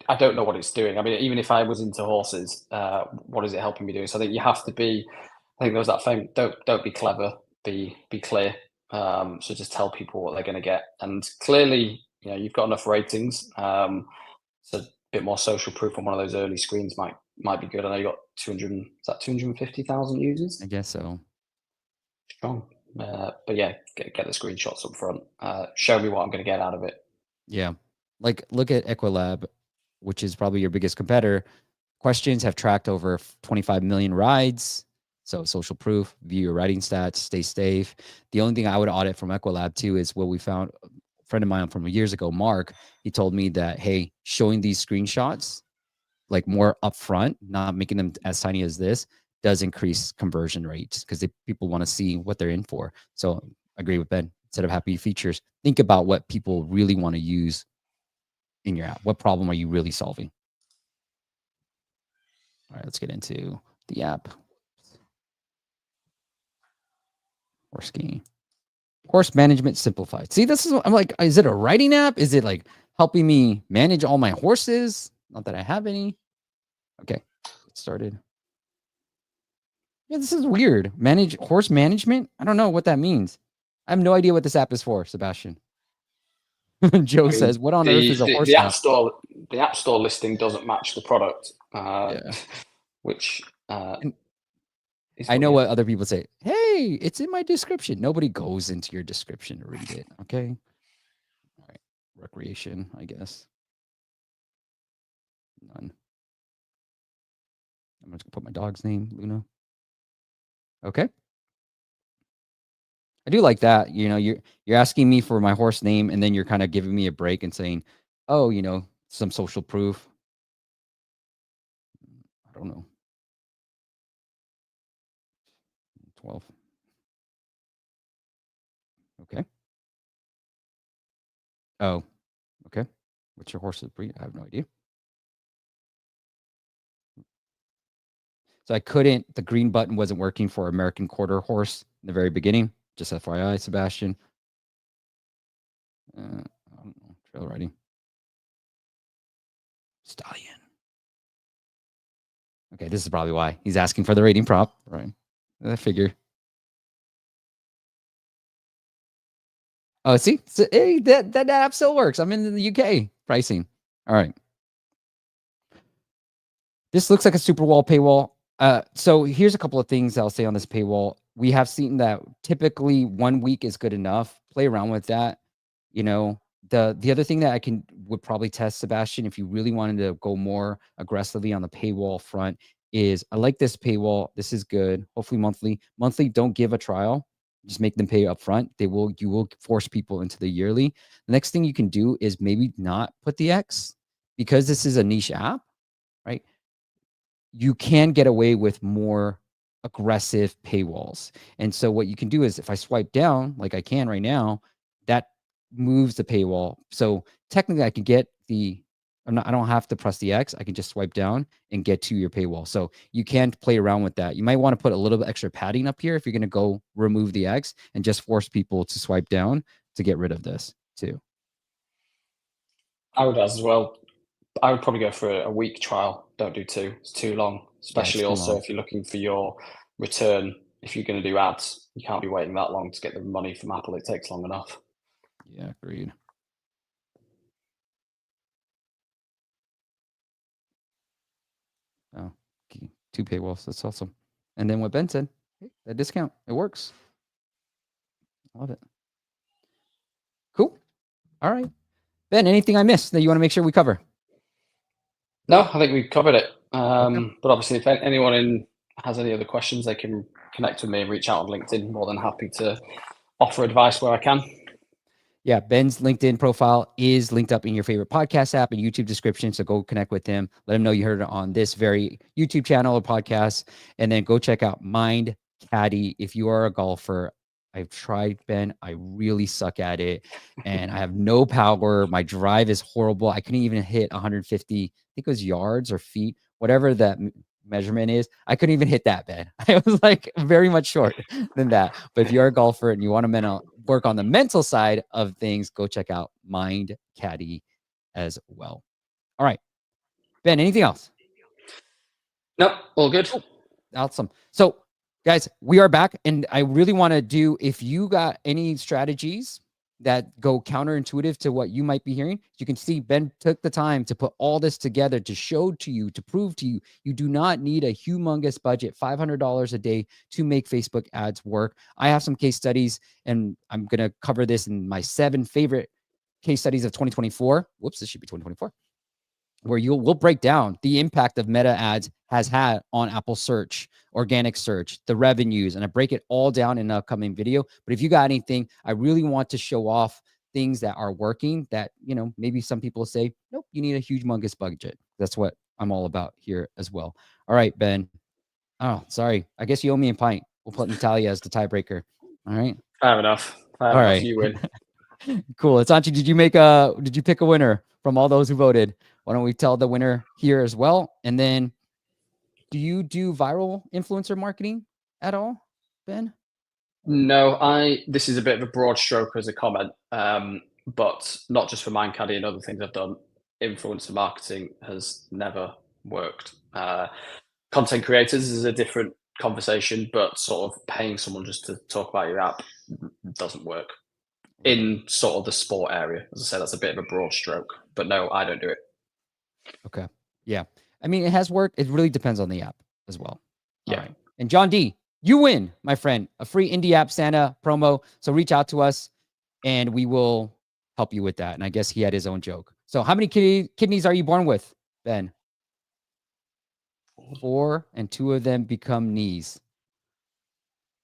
I don't know what it's doing. I mean, even if I was into horses, what is it helping me do? So I think you have to be. I think there was that thing. Don't be clever. Be clear. So just tell people what they're going to get. And clearly, you've got enough ratings. So a bit more social proof on one of those early screens might be good. I know you got 250,000 users. I guess so. Strong. But yeah, get the screenshots up front. Show me what I'm going to get out of it. Yeah. Like, look at Equilab, which is probably your biggest competitor. Questions have tracked over 25 million rides. So social proof, view your riding stats, stay safe. The only thing I would audit from Equilab too is what we found. A friend of mine from years ago, Mark, he told me that, hey, showing these screenshots like more upfront, not making them as tiny as this, does increase conversion rates, because people want to see what they're in for. So I agree with Ben. Instead of happy features, think about what people really want to use in your app. What problem are you really solving? All right, let's get into the app. Horse skiing. Horse management simplified. See, I'm like, is it a writing app? Is it like helping me manage all my horses? Not that I have any. Okay, get started. Yeah, this is weird. Manage horse management? I don't know what that means. I have no idea what this app is for, Sebastian. Joe says, "What on earth is a horse app?" The App Store listing doesn't match the product, which I know what other people say. Hey, it's in my description. Nobody goes into your description to read it. Okay. All right. Recreation, I guess. None. I'm just gonna put my dog's name, Luna. Okay. I do like that. You're asking me for my horse name, and then you're kind of giving me a break and saying, "Oh, some social proof." I don't know. 12. Okay. Oh, okay. What's your horse's breed? I have no idea. So I couldn't, the green button wasn't working for American Quarter Horse in the very beginning. Just FYI, Sebastian. I don't know. Trail riding. Stallion. Okay, this is probably why he's asking for the rating prop, right? I figure. Oh, see, so, hey, that app still works. I'm in the UK pricing. All right. This looks like a super wall paywall. So here's a couple of things I'll say on this paywall. We have seen that typically 1 week is good enough. Play around with that. The other thing that I would probably test, Sebastian, if you really wanted to go more aggressively on the paywall front, is I like this paywall. This is good. Hopefully monthly. Monthly, don't give a trial. Just make them pay up front. You will force people into the yearly. The next thing you can do is maybe not put the X, because this is a niche app, right? You can get away with more aggressive paywalls. And so what you can do is, if I swipe down like I can right now, that moves the paywall. So technically I can get I don't have to press the X. I can just swipe down and get to your paywall. So you can play around with that. You might want to put a little bit extra padding up here if you're going to go remove the X, and just force people to swipe down to get rid of this too. I would as well. I would probably go for a week trial Don't do 2. It's too long, especially too also long. if you're looking for your return. If you're going to do ads, you can't be waiting that long to get the money from Apple. It takes long enough. Yeah, agreed. Oh, okay. 2 paywalls. That's awesome. And then what Ben said, hey, that discount, it works. Love it. Cool. All right. Ben, anything I missed that you want to make sure we cover? No, I think we've covered it. Okay. But obviously, if anyone has any other questions, they can connect with me and reach out on LinkedIn. More than happy to offer advice where I can. Yeah, Ben's LinkedIn profile is linked up in your favorite podcast app and YouTube description. So go connect with him. Let him know you heard it on this very YouTube channel or podcast. And then go check out Mind Caddie if you are a golfer. I've tried, Ben. I really suck at it. And I have no power. My drive is horrible. I couldn't even hit 150, I think it was yards or feet, whatever that measurement is. I couldn't even hit that, Ben. I was like very much short than that. But if you're a golfer and you want to work on the mental side of things, go check out Mind Caddie as well. All right, Ben, anything else? Nope, all good. Oh, awesome. So, guys, we are back, and I really want to do, if you got any strategies that go counterintuitive to what you might be hearing, you can see Ben took the time to put all this together to show to you, to prove to you, you do not need a humongous budget, $500 a day to make Facebook ads work. I have some case studies, and I'm going to cover this in my 7 favorite case studies of 2024. Whoops, this should be 2024. Where we'll break down the impact of meta ads has had on Apple search, organic search, the revenues, and I break it all down in an upcoming video. But if you got anything, I really want to show off things that are working that, maybe some people say, nope, you need a humongous budget. That's what I'm all about here as well. All right, Ben. Oh, sorry. I guess you owe me a pint. We'll put Natalia as the tiebreaker. All right. Fair enough. All right. You win. Cool. Asanchi, did you pick a winner from all those who voted? Why don't we tell the winner here as well? And then, do you do viral influencer marketing at all, Ben? No, this is a bit of a broad stroke as a comment, but not just for Mind Caddie and other things I've done. Influencer marketing has never worked. Content creators is a different conversation, but sort of paying someone just to talk about your app doesn't work in sort of the sport area. As I said, that's a bit of a broad stroke, but no, I don't do it. Okay. Yeah. I mean, it has worked. It really depends on the app as well. Yeah. All right. And John D, you win, my friend, a free indie app Santa promo. So reach out to us and we will help you with that. And I guess he had his own joke. So how many kidneys are you born with, Ben? 4, and 2 of them become knees.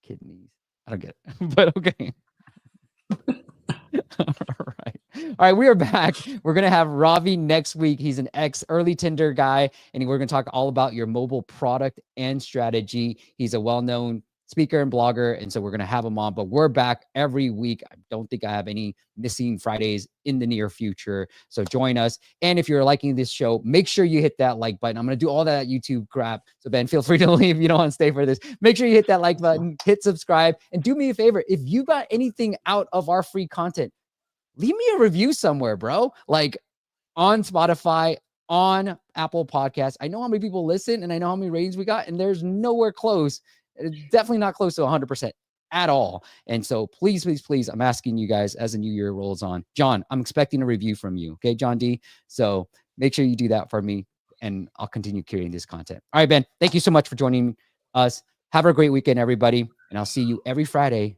Kidneys. I don't get it, but okay. All right. We are back. We're going to have Ravi next week. He's an early Tinder guy, and we're going to talk all about your mobile product and strategy. He's a well-known speaker and blogger, and so we're going to have him on, but we're back every week. I don't think I have any missing Fridays in the near future, so join us. And if you're liking this show, make sure you hit that like button. I'm going to do all that YouTube crap, so Ben, feel free to leave if you don't want to stay for this. Make sure you hit that like button, hit subscribe, and do me a favor. If you got anything out of our free content, leave me a review somewhere, bro. Like on Spotify, on Apple Podcasts. I know how many people listen and I know how many ratings we got, and there's nowhere close. Definitely not close to 100% at all. And so please, please, please, I'm asking you guys as the new year rolls on. John, I'm expecting a review from you. Okay, John D. So make sure you do that for me and I'll continue creating this content. All right, Ben, thank you so much for joining us. Have a great weekend, everybody. And I'll see you every Friday